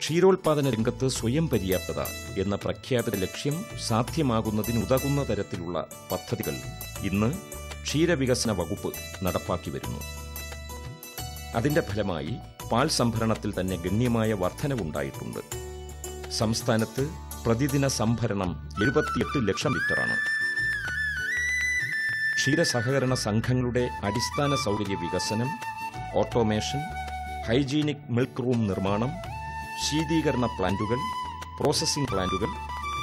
ക്ഷീരോത്പാദന രംഗത്ത് സ്വയം പര്യാപ്തത എന്ന പ്രഖ്യാപിത ലക്ഷ്യം സാധ്യമാകുന്നതിനുതകുന്ന തരത്തിലുള്ള പദ്ധതികൾ ഇന്ന് ക്ഷീരവികസന വകുപ്പ് നടപ്പാക്കി വരുന്നു. അതിന്റെ ഫലമായി പാൽ സംഭരണത്തിൽ തന്നെ ഗണ്യമായ വർധനവുണ്ടായിട്ടുണ്ട്. സംസ്ഥാനത്ത് പ്രതിദിന സംഭരണം 78 ലക്ഷം ലിറ്ററാണ്. ക്ഷീരസഹകരണ സംഘങ്ങളുടെ അടിസ്ഥാന സൗകര്യ വികസനം, ഓട്ടോമേഷൻ, ഹൈജീനിക് മിൽക്ക് റൂം നിർമ്മാണം, ശീതീകരണ പ്ലാന്റുകൾ, പ്രോസസ്സിംഗ് പ്ലാന്റുകൾ,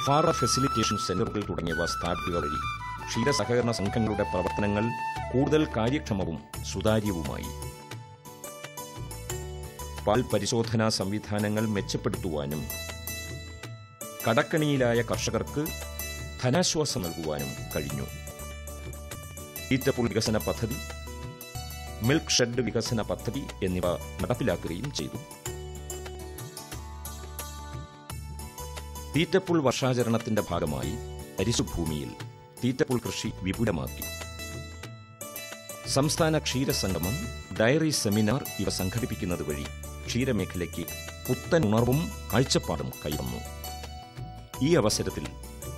ഫാറ ഫെസിലിറ്റേഷൻ സെന്ററുകൾ തുടങ്ങിയവ സ്ഥാപിക്കുക വഴി ക്ഷീരസഹകരണ സംഘങ്ങളുടെ പ്രവർത്തനങ്ങൾ കൂടുതൽ കാര്യക്ഷമവും സുതാര്യവുമായി. പാൽ പരിശോധനാ സംവിധാനങ്ങൾ മെച്ചപ്പെടുത്തുവാനും കടക്കണിയിലായ കർഷകർക്ക് ധനാശ്വാസം നൽകുവാനും കഴിഞ്ഞു. തീറ്റപ്പുൾ വികസന പദ്ധതി, മിൽക്ക് ഷെഡ് വികസന പദ്ധതി എന്നിവ നടപ്പിലാക്കുകയും ചെയ്തു. തീറ്റപ്പുൾ വർഷാചരണത്തിന്റെ ഭാഗമായി തരിശുഭൂമിയിൽ തീറ്റപ്പുൾ കൃഷി വിപുലമാക്കി. സംസ്ഥാന ക്ഷീരസംഗമം, ഡയറി സെമിനാർ ഇവ സംഘടിപ്പിക്കുന്നത് വഴി ക്ഷീരമേഖലയ്ക്ക് പുത്തൻ ഉണർവും കാഴ്ചപ്പാടും കൈവന്നു. ഈ അവസരത്തിൽ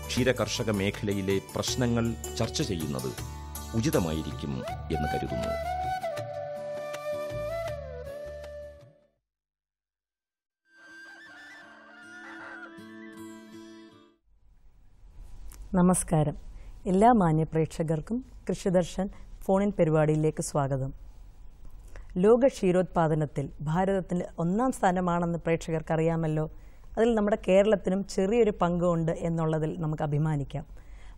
ക്ഷീരകർഷക മേഖലയിലെ പ്രശ്നങ്ങൾ ചർച്ച ചെയ്യുന്നത് ഉചിതമായിരിക്കും എന്ന് കരുതുന്നു. നമസ്കാരം. എല്ലാ മാന്യ പ്രേക്ഷകർക്കും കൃഷിദർശൻ ഫോണിൻ പരിപാടിയിലേക്ക് സ്വാഗതം. ലോക ക്ഷീരോത്പാദനത്തിൽ ഭാരതത്തിന് 1-ാം സ്ഥാനമാണെന്ന് പ്രേക്ഷകർക്കറിയാമല്ലോ. അതിൽ നമ്മുടെ കേരളത്തിനും ചെറിയൊരു പങ്കുണ്ട് എന്നുള്ളതിൽ നമുക്ക് അഭിമാനിക്കാം.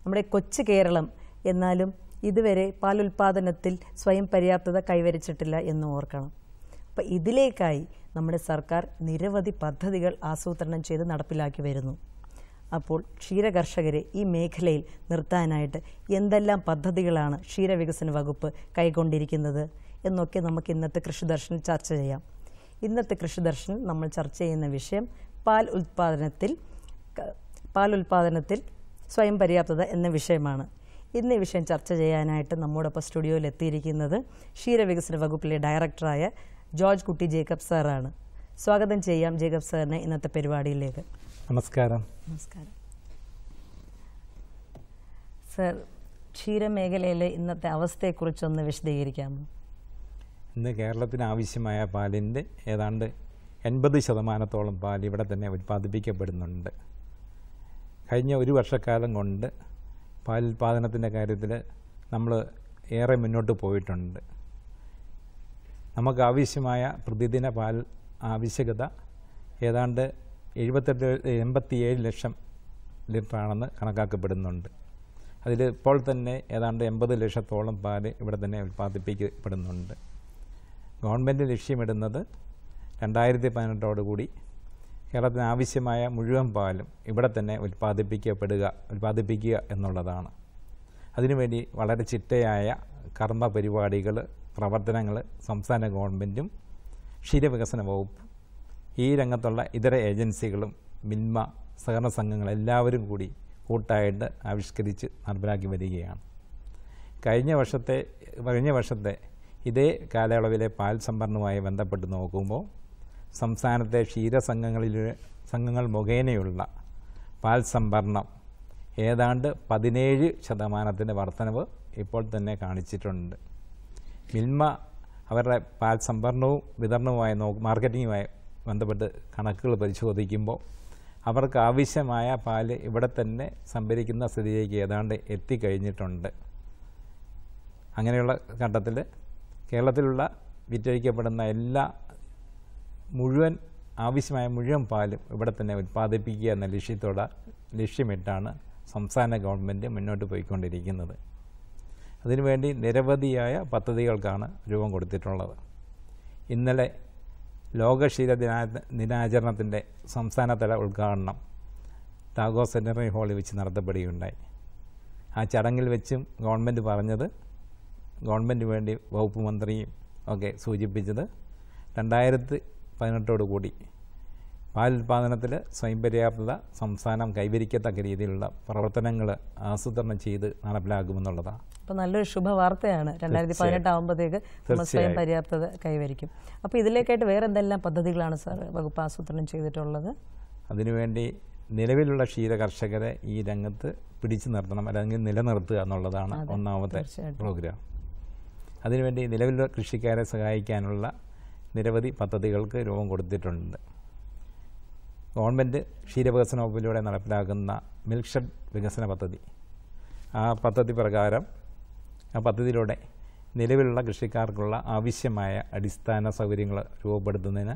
നമ്മുടെ കൊച്ചു കേരളം എന്നാലും ഇതുവരെ പാലുൽപാദനത്തിൽ സ്വയം പര്യാപ്തത കൈവരിച്ചിട്ടില്ല എന്ന് ഓർക്കണം. അപ്പം ഇതിലേക്കായി നമ്മുടെ സർക്കാർ നിരവധി പദ്ധതികൾ ആസൂത്രണം ചെയ്ത് നടപ്പിലാക്കി വരുന്നു. അപ്പോൾ ക്ഷീരകർഷകരെ ഈ മേഖലയിൽ നിർത്താനായിട്ട് എന്തെല്ലാം പദ്ധതികളാണ് ക്ഷീരവികസന വകുപ്പ് കൈക്കൊണ്ടിരിക്കുന്നത് എന്നൊക്കെ നമുക്ക് ഇന്നത്തെ കൃഷിദർശനിൽ ചർച്ച ചെയ്യാം. ഇന്നത്തെ കൃഷിദർശനിൽ നമ്മൾ ചർച്ച ചെയ്യുന്ന വിഷയം പാലുൽപാദനത്തിൽ സ്വയം പര്യാപ്തത എന്ന വിഷയമാണ്. ഇന്ന് ഈ വിഷയം ചർച്ച ചെയ്യാനായിട്ട് നമ്മോടൊപ്പം സ്റ്റുഡിയോയിൽ എത്തിയിരിക്കുന്നത് ക്ഷീരവികസന വകുപ്പിലെ ഡയറക്ടറായ ജോർജ് കുട്ടി ജേക്കബ് സാറാണ്. സ്വാഗതം ചെയ്യാം ജേക്കബ് സാറിനെ ഇന്നത്തെ പരിപാടിയിലേക്ക്. നമസ്കാരം. നമസ്കാരം സർ. ക്ഷീരമേഖലയിലെ ഇന്നത്തെ അവസ്ഥയെക്കുറിച്ചൊന്ന് വിശദീകരിക്കാമോ? ഇന്ന് കേരളത്തിന് ആവശ്യമായ പാലിൻ്റെ ഏതാണ്ട് 80% പാൽ ഇവിടെ തന്നെ ഉൽപ്പാദിപ്പിക്കപ്പെടുന്നുണ്ട്. കഴിഞ്ഞ ഒരു വർഷക്കാലം കൊണ്ട് പാൽ ഉൽപ്പാദനത്തിൻ്റെ കാര്യത്തിൽ നമ്മൾ ഏറെ മുന്നോട്ട് പോയിട്ടുണ്ട്. നമുക്ക് ആവശ്യമായ പ്രതിദിന പാൽ ആവശ്യകത ഏതാണ്ട് 87 ലക്ഷം ലിറ്ററാണെന്ന് കണക്കാക്കപ്പെടുന്നുണ്ട്. അതിൽ ഇപ്പോൾ തന്നെ ഏതാണ്ട് 80 ലക്ഷത്തോളം പാൽ ഇവിടെ തന്നെ ഉൽപ്പാദിപ്പിക്കപ്പെടുന്നുണ്ട്. ഗവൺമെൻറ് ലക്ഷ്യമിടുന്നത് 2018 കേരളത്തിന് ആവശ്യമായ മുഴുവൻ പാലും ഇവിടെ തന്നെ ഉൽപ്പാദിപ്പിക്കുക എന്നുള്ളതാണ്. അതിനുവേണ്ടി വളരെ ചിട്ടയായ കർമ്മ പരിപാടികൾ, പ്രവർത്തനങ്ങൾ സംസ്ഥാന ഗവൺമെൻറ്റും ക്ഷീരവികസന വകുപ്പും ഈ രംഗത്തുള്ള ഇതര ഏജൻസികളും മിൽമ സഹകരണ സംഘങ്ങളെല്ലാവരും കൂടി കൂട്ടായിട്ട് ആവിഷ്കരിച്ച് നടപ്പിലാക്കി വരികയാണ്. കഴിഞ്ഞ വർഷത്തെ ഇതേ കാലയളവിലെ പാൽ സംഭരണവുമായി ബന്ധപ്പെട്ട് നോക്കുമ്പോൾ സംസ്ഥാനത്തെ ക്ഷീരസംഘങ്ങൾ മുഖേനയുള്ള പാൽ സംഭരണം ഏതാണ്ട് 17% വർധനവ് ഇപ്പോൾ തന്നെ കാണിച്ചിട്ടുണ്ട്. മിൽമ അവരുടെ പാൽ സംഭരണവും വിതരണവുമായി മാർക്കറ്റിങ്ങുമായി ബന്ധപ്പെട്ട് കണക്കുകൾ പരിശോധിക്കുമ്പോൾ അവർക്ക് ആവശ്യമായ പാല് ഇവിടെ തന്നെ സംഭരിക്കുന്ന സ്ഥിതിയിലേക്ക് ഏതാണ്ട് എത്തിക്കഴിഞ്ഞിട്ടുണ്ട്. അങ്ങനെയുള്ള ഘട്ടത്തിൽ കേരളത്തിലുള്ള വിറ്റഴിക്കപ്പെടുന്ന ആവശ്യമായ മുഴുവൻ പാലും ഇവിടെ തന്നെ ഉൽപ്പാദിപ്പിക്കുക എന്ന ലക്ഷ്യമിട്ടാണ് സംസ്ഥാന ഗവൺമെൻറ് മുന്നോട്ട് പോയിക്കൊണ്ടിരിക്കുന്നത്. അതിനുവേണ്ടി നിരവധിയായ പദ്ധതികൾക്കാണ് രൂപം കൊടുത്തിട്ടുള്ളത്. ഇന്നലെ ലോക ക്ഷീര ദിനാചരണത്തിൻ്റെ സംസ്ഥാനതല ഉദ്ഘാടനം ടാഗോർ സെൻറ്ററി ഹാളിൽ വെച്ച് നടത്തപ്പെടുകയുണ്ടായി. ആ ചടങ്ങിൽ വെച്ചും ഗവൺമെൻറ് പറഞ്ഞത്, ഗവൺമെൻറ് വേണ്ടി വകുപ്പ് മന്ത്രിയും ഒക്കെ സൂചിപ്പിച്ചത് 2018 കൂടി പാൽ ഉൽപ്പാദനത്തിൽ സ്വയം പര്യാപ്തത സംസ്ഥാനം കൈവരിക്കത്തക്ക രീതിയിലുള്ള പ്രവർത്തനങ്ങൾ ആസൂത്രണം ചെയ്ത് നടപ്പിലാക്കുമെന്നുള്ളതാണ്. അപ്പോൾ നല്ലൊരു ശുഭവാർത്തയാണ്. 2018 ആകുമ്പോഴത്തേക്ക് സ്വയം പര്യാപ്തത കൈവരിക്കും. അപ്പോൾ ഇതിലേക്കായിട്ട് വേറെ എന്തെല്ലാം പദ്ധതികളാണ് സാർ വകുപ്പ് ആസൂത്രണം ചെയ്തിട്ടുള്ളത്? അതിനുവേണ്ടി നിലവിലുള്ള ക്ഷീര കർഷകരെ ഈ രംഗത്ത് പിടിച്ചു നിർത്തണം, അല്ലെങ്കിൽ നിലനിർത്തുക എന്നുള്ളതാണ് ഒന്നാമത്തെ പ്രോഗ്രാം. അതിനുവേണ്ടി നിലവിലുള്ള കൃഷിക്കാരെ സഹായിക്കാനുള്ള നിരവധി പദ്ധതികൾക്ക് രൂപം കൊടുത്തിട്ടുണ്ട്. ഗവൺമെൻറ് ക്ഷീരവികസന വകുപ്പിലൂടെ നടപ്പിലാക്കുന്ന മിൽക്ക് ഷെഡ് വികസന പദ്ധതി, ആ പദ്ധതി പ്രകാരം ആ പദ്ധതിയിലൂടെ നിലവിലുള്ള കൃഷിക്കാർക്കുള്ള ആവശ്യമായ അടിസ്ഥാന സൗകര്യങ്ങൾ രൂപപ്പെടുത്തുന്നതിന്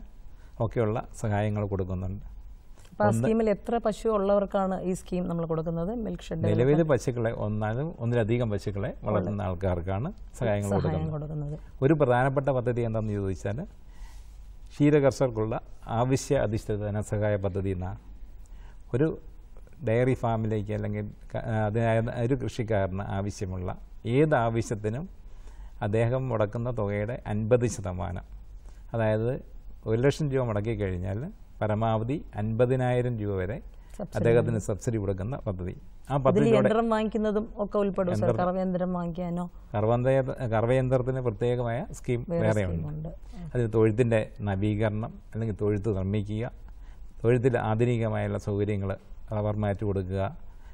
ഒക്കെയുള്ള സഹായങ്ങൾ കൊടുക്കുന്നുണ്ട്. അപ്പോൾ ആ സ്കീമിൽ എത്ര പശു ഉള്ളവർക്കാണ് ഈ സ്കീം നമ്മൾ കൊടുക്കുന്നത്? മിൽക്ക് ഷെഡ് നിലവിൽ പശുക്കളെ ഒന്നിലധികം പശുക്കളെ വളർത്തുന്ന ആൾക്കാർക്കാണ് സഹായങ്ങൾ കൊടുക്കുന്നത്. ഒരു പ്രധാനപ്പെട്ട പദ്ധതി എന്താണെന്ന് ചോദിച്ചാൽ ക്ഷീരകർഷകർക്കുള്ള ആവശ്യ അധിഷ്ഠിത ധനസഹായ പദ്ധതി എന്നാണ്. ഒരു ഡയറി ഫാമിലേക്ക് അല്ലെങ്കിൽ ഒരു കൃഷിക്കാരന് ആവശ്യമുള്ള ഏത് ആവശ്യത്തിനും അദ്ദേഹം മുടക്കുന്ന തുകയുടെ 50%, അതായത് 1 ലക്ഷം രൂപ മുടക്കി കഴിഞ്ഞാൽ പരമാവധി 50,000 രൂപ വരെ അദ്ദേഹത്തിന് സബ്സിഡി കൊടുക്കുന്ന പദ്ധതി. ആ പദ്ധതിയിലൂടെ യന്ത്രം വാങ്ങിക്കുന്നതും ഒക്കെ ഉൾപ്പെടും. കറവയന്ത്രം വാങ്ങിക്കാനോ? കറവയന്ത്രത്തിന് പ്രത്യേകമായ സ്കീം വേറെയുണ്ട്. അതിന് തൊഴുത്തിൻ്റെ നവീകരണം അല്ലെങ്കിൽ തൊഴുത്ത് നിർമ്മിക്കുക, തൊഴുത്തിൽ ആധുനികമായുള്ള സൗകര്യങ്ങൾ റബ്ബർ മാറ്റ് കൊടുക്കുക,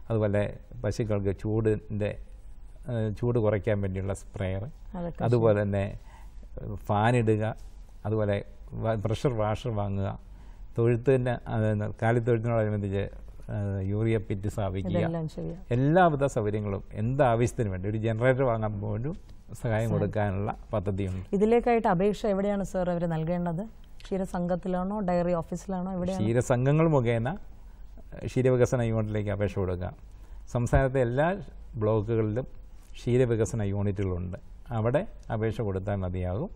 അതുപോലെ പശുക്കൾക്ക് ചൂട് കുറയ്ക്കാൻ വേണ്ടിയുള്ള സ്പ്രെയർ, അതുപോലെ തന്നെ ഫാനിടുക, അതുപോലെ പ്രഷർ വാഷർ വാങ്ങുക, തൊഴുത്തിന് കാലിത്തൊഴുത്തിനോടനുബന്ധിച്ച് യൂറിയ പിറ്റ് സ്ഥാപിക്കുക, എല്ലാവിധ സൗകര്യങ്ങളും എന്താവശ്യത്തിന് വേണ്ടി ഒരു ജനറേറ്റർ വാങ്ങാൻ പോലും സഹായം കൊടുക്കാനുള്ള പദ്ധതിയുണ്ട്. ഇതിലേക്കായിട്ട് അപേക്ഷ എവിടെയാണ് സാർ അവർ നൽകേണ്ടത്? ക്ഷീരസംഘത്തിലാണോ ഡയറി ഓഫീസിലാണോ? എവിടെയാണ്? ക്ഷീരസംഘങ്ങൾ മുഖേന ക്ഷീരവികസന യൂണിറ്റിലേക്ക് അപേക്ഷ കൊടുക്കാം. സംസ്ഥാനത്തെ എല്ലാ ബ്ലോക്കുകളിലും ക്ഷീരവികസന യൂണിറ്റുകളുണ്ട്. അവിടെ അപേക്ഷ കൊടുത്താൽ മതിയാകും.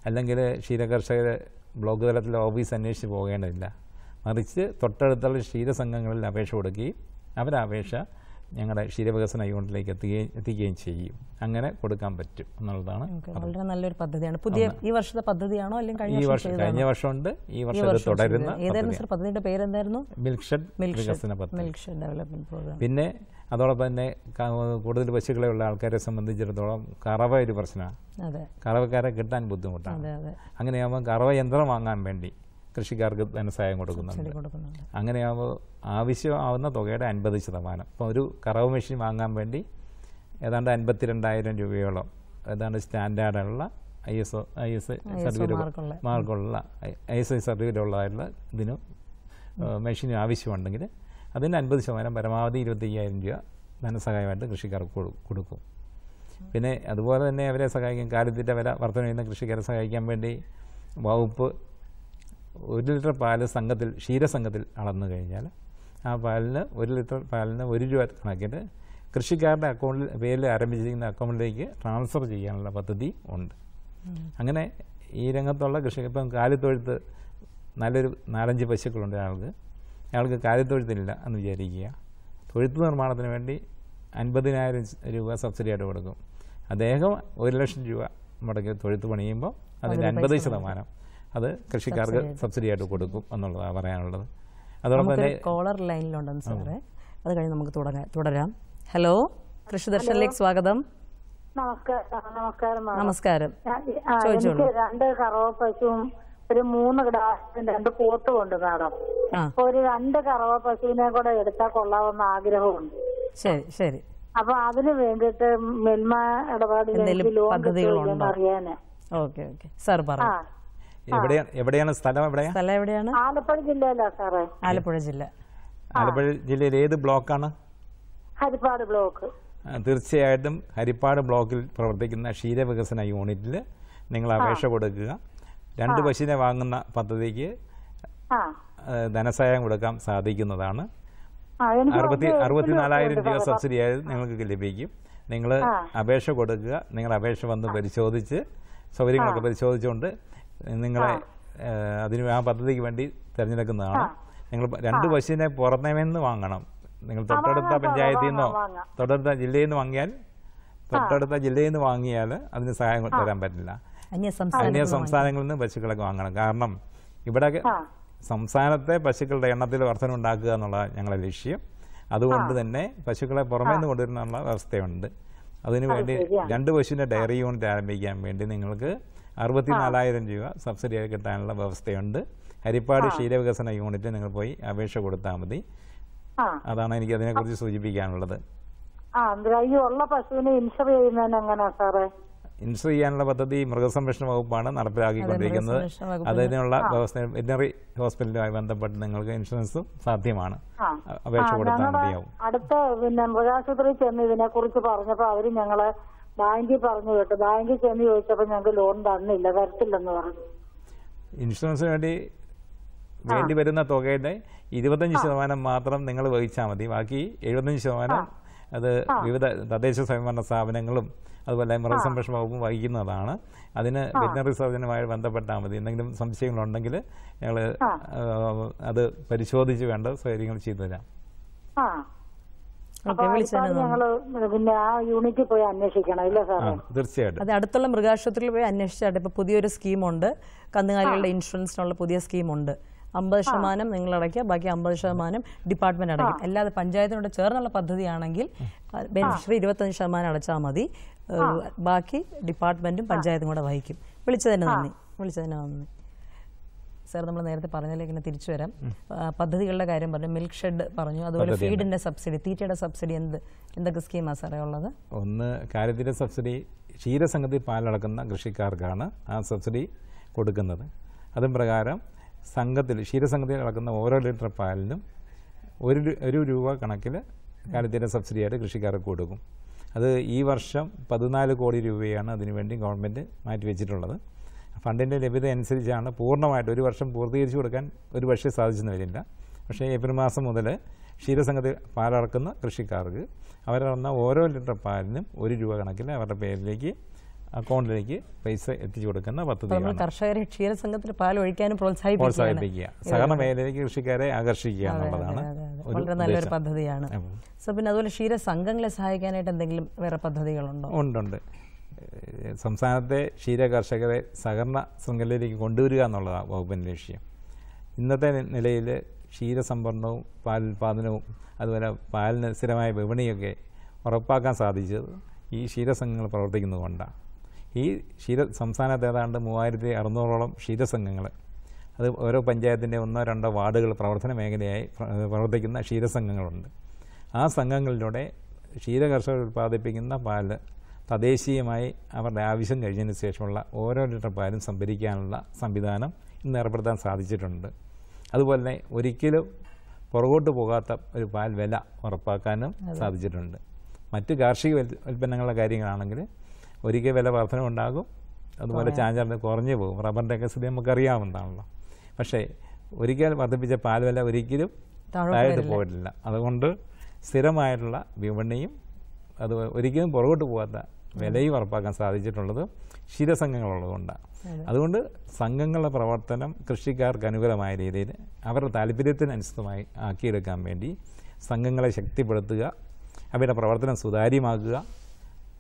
അല്ലെങ്കിൽ ക്ഷീരകർഷകർ ബ്ലോക്ക് തലത്തിൽ ഓഫീസ് അന്വേഷിച്ച് പോകേണ്ടതില്ല, മറിച്ച് തൊട്ടടുത്തുള്ള ക്ഷീരസംഘങ്ങളിൽ അപേക്ഷ കൊടുക്കുകയും അവരപേക്ഷ ഞങ്ങളുടെ ക്ഷീരവികസന യൂണിറ്റിലേക്ക് എത്തിക്കുകയും ചെയ്യും. അങ്ങനെ കൊടുക്കാൻ പറ്റും എന്നുള്ളതാണ്. വളരെ നല്ലൊരു പദ്ധതിയാണ്. പുതിയ ഈ വർഷത്തെ പദ്ധതിയാണോ അല്ലെങ്കിൽ കഴിഞ്ഞ വർഷമുണ്ട്, ഈ വർഷം തുടരുന്ന പദ്ധതിയുടെ പേരെന്തായിരുന്നു? മിൽക്ക് ഷെഡ് വികസന പദ്ധതി. Milk shed development program. പിന്നെ അതോടൊപ്പം തന്നെ കൂടുതൽ പശുക്കളെ ഉള്ള ആൾക്കാരെ സംബന്ധിച്ചിടത്തോളം കറവ ഒരു പ്രശ്നമാണ്. കറവക്കാരെ കിട്ടാൻ ബുദ്ധിമുട്ടാണ്. അങ്ങനെയാകുമ്പോൾ കറവ യന്ത്രം വാങ്ങാൻ വേണ്ടി കൃഷിക്കാർക്ക് ധനസഹായം കൊടുക്കുന്നുണ്ട്. അങ്ങനെയാകുമ്പോൾ ആവശ്യമാവുന്ന തുകയുടെ 50%. ഇപ്പോൾ ഒരു കറവ് മെഷീൻ വാങ്ങാൻ വേണ്ടി ഏതാണ്ട് 52,000 രൂപയോളം ഏതാണ്ട് സ്റ്റാൻഡേർഡുള്ള ISI സർട്ടിഫിക്കറ്റ് മാർക്കുള്ള ISI സർട്ടിഫിക്കറ്റുള്ളതായിട്ടുള്ള ഇതിന് മെഷീന് ആവശ്യമുണ്ടെങ്കിൽ അതിന് 50% പരമാവധി 25,000 രൂപ ധനസഹായമായിട്ട് കൃഷിക്കാർക്ക് കൊടുക്കും. പിന്നെ അതുപോലെ തന്നെ അവരെ സഹായിക്കും. കാലിത്തീറ്റ വില വർധന ചെയ്യുന്ന കൃഷിക്കാരെ സഹായിക്കാൻ വേണ്ടി വകുപ്പ് 1 ലിറ്റർ പാല് ക്ഷീരസംഘത്തിൽ അളന്നു കഴിഞ്ഞാൽ ആ പാലിന് 1 ലിറ്റർ പാലിന് 1 രൂപ കണക്കിന് കൃഷിക്കാരുടെ പേരിൽ ആരംഭിച്ചിരിക്കുന്ന അക്കൗണ്ടിലേക്ക് ട്രാൻസ്ഫർ ചെയ്യാനുള്ള പദ്ധതി ഉണ്ട്. അങ്ങനെ ഈ രംഗത്തുള്ള ഇപ്പം കാലിത്തൊഴുത്ത് നല്ലൊരു 4-5 പശുക്കളുണ്ട് അയാൾക്ക് കാലിത്തൊഴുത്തില്ല എന്ന് വിചാരിക്കുക. തൊഴുത്ത് നിർമ്മാണത്തിന് വേണ്ടി 50,000 രൂപ സബ്സിഡിയായിട്ട് കൊടുക്കും. അദ്ദേഹം 1 ലക്ഷം രൂപ മുടക്കി തൊഴുത്ത് പണിയുമ്പോൾ അതിൻ്റെ 50% അത് കൃഷിക്കാർക്ക് സബ്സിഡിയായിട്ട് കൊടുക്കും എന്നുള്ളതാണ് പറയാനുള്ളത്. അതോടൊപ്പം തന്നെ കോളർ ലൈനിലുണ്ടെന്ന് സാറേ, അത് കഴിഞ്ഞ് നമുക്ക് തുടരാം. ഹലോ, കൃഷിദർശനിലേക്ക് സ്വാഗതം. നമസ്കാരം. നമസ്കാരം. എനിക്ക് 2 കറവ പശുവും ഒരു 3 കിടാവിനും 2 പോത്തും ഉണ്ട് മാഡം. അപ്പൊ ഒരു 2 കറവ പശുവിനെ കൂടെ എടുത്താൽ കൊള്ളാവുന്ന ആഗ്രഹമുണ്ട്. ശരി ശരി. അപ്പൊ അതിന് വേണ്ടിട്ട് മിൽമ ഇടപാടിലേക്ക് ലോൺ കിട്ടുമെന്ന് അറിയാന്. ഓക്കെ ഓക്കെ സാർ പറഞ്ഞു. എവിടെയാണ് സ്ഥലം? എവിടെയാണ്? ആലപ്പുഴ ജില്ലയിലാ സാറേ. ആലപ്പുഴ ജില്ല. ആലപ്പുഴ ജില്ലയിൽ ഏത് ബ്ലോക്കാണ്? ഹരിപ്പാട് ബ്ലോക്ക്. തീർച്ചയായിട്ടും ഹരിപ്പാട് ബ്ലോക്കിൽ പ്രവർത്തിക്കുന്ന ക്ഷീരവികസന യൂണിറ്റിൽ നിങ്ങൾ അപേക്ഷ കൊടുക്കുക. 2 പശുവിനെ വാങ്ങുന്ന പദ്ധതിക്ക് ധനസഹായം കൊടുക്കാൻ സാധിക്കുന്നതാണ്. 64,000 രൂപ സബ്സിഡി ആയി നിങ്ങൾക്ക് ലഭിക്കും. നിങ്ങൾ അപേക്ഷ കൊടുക്കുക. നിങ്ങൾ അപേക്ഷ വന്ന് പരിശോധിച്ച് സൗകര്യങ്ങളൊക്കെ പരിശോധിച്ചുകൊണ്ട് നിങ്ങളെ ആ പദ്ധതിക്ക് വേണ്ടി തിരഞ്ഞെടുക്കുന്നതാണ്. നിങ്ങൾ 2 പശുവിനെ പുറമേന്ന് വാങ്ങണം. നിങ്ങൾ തൊട്ടടുത്ത പഞ്ചായത്തിൽ നിന്നോ തൊട്ടടുത്ത ജില്ലയിൽ നിന്ന് വാങ്ങിയാൽ അതിന് സഹായം തരാൻ പറ്റില്ല. അന്യ സംസ്ഥാനങ്ങളിൽ നിന്ന് പശുക്കളൊക്കെ വാങ്ങണം. കാരണം ഇവിടെ സംസ്ഥാനത്തെ പശുക്കളുടെ എണ്ണത്തിൽ വർധന ഉണ്ടാക്കുക എന്നുള്ളതാണ് ഞങ്ങളുടെ ലക്ഷ്യം. അതുകൊണ്ട് തന്നെ പശുക്കളെ പുറമേ നിന്ന് കൊണ്ടുവരുന്നുള്ള വ്യവസ്ഥയുണ്ട്. അതിനുവേണ്ടി 2 പശുവിൻ്റെ ഡയറി യൂണിറ്റ് ആരംഭിക്കാൻ വേണ്ടി നിങ്ങൾക്ക് 64,000 രൂപ സബ്സിഡിയായി കിട്ടാനുള്ള വ്യവസ്ഥയുണ്ട്. ഹരിപ്പാട് ക്ഷീരവികസന യൂണിറ്റ് നിങ്ങൾ പോയി അപേക്ഷ കൊടുത്താൽ മതി. അതാണ് എനിക്ക് അതിനെക്കുറിച്ച് സൂചിപ്പിക്കാനുള്ളത്. ഇൻഷുർ ചെയ്യാനുള്ള പദ്ധതി മൃഗസംരക്ഷണ വകുപ്പാണ് നടപ്പിലാക്കിക്കൊണ്ടിരിക്കുന്നത്. അതിനുള്ള വ്യവസ്ഥ വെറ്റിനറി ഹോസ്പിറ്റലുമായി ബന്ധപ്പെട്ട് നിങ്ങൾക്ക് ഇൻഷുറൻസും സാധ്യമാണ്. അപേക്ഷ കൊടുത്താൽ മതിയാവും. അടുത്ത മൃഗാശുപത്രി ചെന്ന് ഇതിനെ കുറിച്ച് പറഞ്ഞപ്പോ അവര് ഞങ്ങളെ ബാങ്കിൽ പറഞ്ഞു കേട്ടു. ബാങ്കിൽ ചെന്ന് ചോദിച്ചപ്പോ ഞങ്ങൾക്ക് ലോൺ തന്നില്ല, തരത്തില്ലെന്ന് പറഞ്ഞു. ഇൻഷുറൻസിന് വേണ്ടി വരുന്ന തുകയുടെ 25% മാത്രം നിങ്ങൾ വഹിച്ചാൽ മതി. ബാക്കി 75% അത് വിവിധ തദ്ദേശ സ്വയംഭരണ സ്ഥാപനങ്ങളും അതുപോലെ മൃഗസംരക്ഷണ വകുപ്പും വഹിക്കുന്നതാണ്. അതിന് വെറ്റിനറി സർജനുമായി ബന്ധപ്പെട്ടാൽ മതി. എന്തെങ്കിലും സംശയങ്ങളുണ്ടെങ്കിൽ ഞങ്ങൾ അത് പരിശോധിച്ച് വേണ്ട സൗകര്യങ്ങൾ ചെയ്തു തരാം. തീർച്ചയായിട്ടും അത് അടുത്തുള്ള മൃഗാശുപത്രിയിൽ പോയി അന്വേഷിച്ചാട്ടെ. ഇപ്പൊ പുതിയൊരു സ്കീമുണ്ട്, കന്നുകാലികളുടെ ഇൻഷുറൻസിനുള്ള പുതിയ സ്കീമുണ്ട്. 50% നിങ്ങൾ അടയ്ക്കുക, ബാക്കി 50% ഡിപ്പാർട്ട്മെന്റ് അടയ്ക്കും. അല്ലാതെ പഞ്ചായത്തിനോട് ചേർന്നുള്ള പദ്ധതിയാണെങ്കിൽ ബെനിഫിഷ്യറി 25% അടച്ചാൽ മതി. ബാക്കി ഡിപ്പാർട്ട്മെന്റും പഞ്ചായത്തും കൂടെ വഹിക്കും. വിളിച്ചതിന് നന്ദി സാർ. നമ്മൾ നേരത്തെ പറഞ്ഞതിലേക്ക് ഇങ്ങനെ തിരിച്ചു വരാം. പദ്ധതികളുടെ കാര്യം പറഞ്ഞു, മിൽക്ക് ഷെഡ് പറഞ്ഞു, അതുപോലെ ഫീഡിന്റെ സബ്സിഡി, തീറ്റയുടെ സബ്സിഡി എന്തൊക്കെ സ്കീമാണ് സാറേ ഉള്ളത്? ഒന്ന് കാര്യത്തിന്റെ സബ്സിഡി ക്ഷീരസംഘത്തിൽ പാലളക്കുന്ന കൃഷിക്കാർക്കാണ് ആ സബ്സിഡി കൊടുക്കുന്നത്. അതും പ്രകാരം ക്ഷീരസംഘത്തിൽ നടക്കുന്ന ഓരോ ലിറ്റർ പാലിനും 1 രൂപ കണക്കിൽ കാര്യത്തിൻ്റെ സബ്സിഡിയായിട്ട് കൃഷിക്കാർക്ക് കൊടുക്കും. അത് ഈ വർഷം 14 കോടി രൂപയാണ് അതിനുവേണ്ടി ഗവൺമെൻറ് മാറ്റിവെച്ചിട്ടുള്ളത്. ഫണ്ടിൻ്റെ ലഭ്യത അനുസരിച്ചാണ് പൂർണ്ണമായിട്ട് ഒരു വർഷം പൂർത്തീകരിച്ചു കൊടുക്കാൻ ഒരു പക്ഷേ സാധിച്ചെന്ന് വരില്ല. പക്ഷേ ഏപ്രിൽ മാസം മുതൽ ക്ഷീരസംഘത്തിൽ പാലറക്കുന്ന കൃഷിക്കാർക്ക് അവരറന്ന ഓരോ ലിറ്റർ പാലിനും 1 രൂപ കണക്കിൽ അവരുടെ പേരിലേക്ക് അക്കൗണ്ടിലേക്ക് പൈസ എത്തിച്ചു കൊടുക്കുന്ന പദ്ധതിയാണ്. കർഷകരെ ക്ഷീരസംഘത്തിൽ പാൽ ഒഴിക്കാനും പ്രോത്സാഹിപ്പിക്കുക, സഹകരണ മേഖലയിലേക്ക് കൃഷിക്കാരെ ആകർഷിക്കുക എന്നുള്ളതാണ് വളരെ നല്ലൊരു പദ്ധതിയാണ്. പിന്നെ അതുപോലെ ക്ഷീരസംഘങ്ങളെ സഹായിക്കാനായിട്ട് എന്തെങ്കിലും വേറെ പദ്ധതികളുണ്ടോ? ഉണ്ട്. സംസ്ഥാനത്തെ ക്ഷീര കർഷകരെ സഹകരണ ശൃംഖലയിലേക്ക് കൊണ്ടുവരിക എന്നുള്ളതാണ് വകുപ്പിൻ്റെ ലക്ഷ്യം. ഇന്നത്തെ നിലയിൽ ക്ഷീരസംഭരണവും പാലുൽപാദനവും അതുപോലെ പാലിന് സ്ഥിരമായ വിപണിയൊക്കെ ഉറപ്പാക്കാൻ സാധിച്ചത് ഈ ക്ഷീരസംഘങ്ങൾ പ്രവർത്തിക്കുന്നതുകൊണ്ടാണ്. ഈ സംസ്ഥാനത്ത് ഏതാണ്ട് 3600ഓളം ക്ഷീരസംഘങ്ങൾ, അത് ഓരോ പഞ്ചായത്തിൻ്റെ 1-2 വാർഡുകൾ പ്രവർത്തന മേഖലയായി പ്രവർത്തിക്കുന്ന ക്ഷീരസംഘങ്ങളുണ്ട്. ആ സംഘങ്ങളിലൂടെ ക്ഷീരകർഷകർ ഉൽപ്പാദിപ്പിക്കുന്ന പാല് തദ്ദേശീയമായി അവരുടെ ആവശ്യം കഴിഞ്ഞതിന് ശേഷമുള്ള ഓരോ ലിറ്റർ പാലും സംഭരിക്കാനുള്ള സംവിധാനം ഇന്ന് ഏർപ്പെടുത്താൻ സാധിച്ചിട്ടുണ്ട്. അതുപോലെ തന്നെ ഒരിക്കലും പുറകോട്ട് പോകാത്ത ഒരു പാൽ വില ഉറപ്പാക്കാനും സാധിച്ചിട്ടുണ്ട്. മറ്റ് കാർഷിക ഉൽപ്പന്നങ്ങളുടെ കാര്യങ്ങളാണെങ്കിൽ ഒരിക്കൽ വില വർധനമുണ്ടാകും, അതുപോലെ ചാഞ്ചാറിന് കുറഞ്ഞു പോകും. റബ്ബറിൻ്റെയൊക്കെ സ്ഥിതി നമുക്കറിയാവുന്നതാണല്ലോ. പക്ഷേ ഒരിക്കൽ വർദ്ധിപ്പിച്ച പാൽ വില ഒരിക്കലും താഴോട്ട് പോയിട്ടില്ല. അതുകൊണ്ട് സ്ഥിരമായിട്ടുള്ള വിപണിയും അത് ഒരിക്കലും പുറകോട്ട് പോകാത്ത വിലയും ഉറപ്പാക്കാൻ സാധിച്ചിട്ടുള്ളത് ക്ഷീരസംഘങ്ങളുള്ളതുകൊണ്ടാണ്. അതുകൊണ്ട് സംഘങ്ങളുടെ പ്രവർത്തനം കൃഷിക്കാർക്ക് അനുകൂലമായ രീതിയിൽ അവരുടെ താല്പര്യത്തിനനുസൃതമായി ആക്കിയെടുക്കാൻ വേണ്ടി സംഘങ്ങളെ ശക്തിപ്പെടുത്തുക, അവയുടെ പ്രവർത്തനം സുതാര്യമാക്കുക,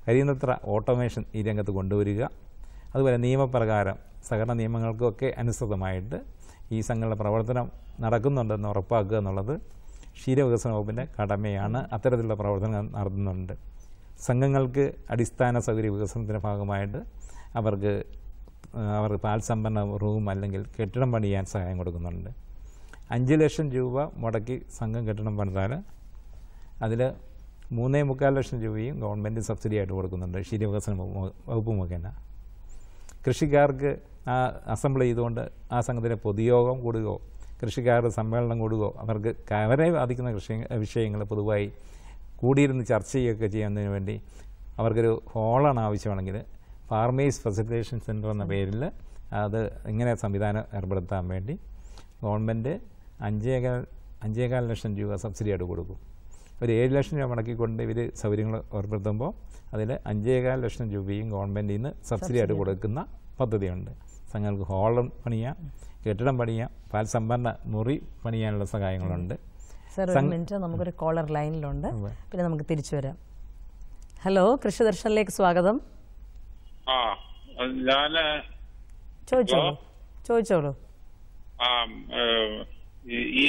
കഴിയുന്നത്ര ഓട്ടോമേഷൻ ഈ രംഗത്ത് കൊണ്ടുവരിക, അതുപോലെ നിയമപ്രകാരം സഹകരണ നിയമങ്ങൾക്കൊക്കെ അനുസൃതമായിട്ട് ഈ സംഘങ്ങളുടെ പ്രവർത്തനം നടക്കുന്നുണ്ടെന്ന് ഉറപ്പാക്കുക എന്നുള്ളത് ക്ഷീരവികസന വകുപ്പിൻ്റെ കടമയാണ്. അത്തരത്തിലുള്ള പ്രവർത്തനങ്ങൾ നടത്തുന്നുണ്ട്. സംഘങ്ങൾക്ക് അടിസ്ഥാന സൗകര്യ വികസനത്തിൻ്റെ ഭാഗമായിട്ട് അവർക്ക് അവർ പാൽ സംഭരണ റൂം അല്ലെങ്കിൽ കെട്ടിടം പണിയാൻ സഹായം കൊടുക്കുന്നുണ്ട്. 5 ലക്ഷം രൂപ മുടക്കി സംഘം കെട്ടിടം പണിതാൽ അതിൽ 3.25 ലക്ഷം രൂപയും ഗവൺമെൻറ് സബ്സിഡി ആയിട്ട് കൊടുക്കുന്നുണ്ട് ക്ഷീരവികസന വകുപ്പ് മുഖേന. കൃഷിക്കാർക്ക് ആ അസംബിൾ ചെയ്തുകൊണ്ട് ആ സംഘത്തിലെ പൊതുയോഗം കൂടുകയോ കൃഷിക്കാരുടെ സമ്മേളനം കൂടുകയോ അവരെ ബാധിക്കുന്ന വിഷയങ്ങൾ പൊതുവായി കൂടിയിരുന്ന് ചർച്ച ചെയ്യുകയൊക്കെ ചെയ്യുന്നതിന് വേണ്ടി അവർക്കൊരു ഹോളാണ് ആവശ്യമാണെങ്കിൽ ഫാർമേഴ്സ് ഫെസിലിറ്റേഷൻ സെൻറ്റർ എന്ന പേരിൽ അത് ഇങ്ങനെ സംവിധാനം ഏർപ്പെടുത്താൻ വേണ്ടി ഗവൺമെൻറ് 5.25 ലക്ഷം രൂപ സബ്സിഡിയായിട്ട് കൊടുക്കും. ഒരു 7 ലക്ഷം രൂപ മുടക്കിക്കൊണ്ട് ഇവർ സൗകര്യങ്ങൾ ഏർപ്പെടുത്തുമ്പോൾ അതിൽ 5.25 ലക്ഷം രൂപയും ഗവൺമെൻറ്റിൽ നിന്ന് സബ്സിഡിയായിട്ട് കൊടുക്കുന്ന പദ്ധതിയുണ്ട്. സംഘങ്ങൾക്ക് ഹോളം പണിയാം, കെട്ടിടം പണിയാം, പാൽ സംഭരണ മുറി പണിയാനുള്ള സഹായങ്ങളുണ്ട്. സർ, ഒരു മിനിറ്റ്, നമുക്കൊരു കോളർ ലൈനിലുണ്ട്, പിന്നെ നമുക്ക് തിരിച്ചു വരാം. ഹലോ, കൃഷിദർശനിലേക്ക് സ്വാഗതം. ചോദിച്ചോളൂ. ഈ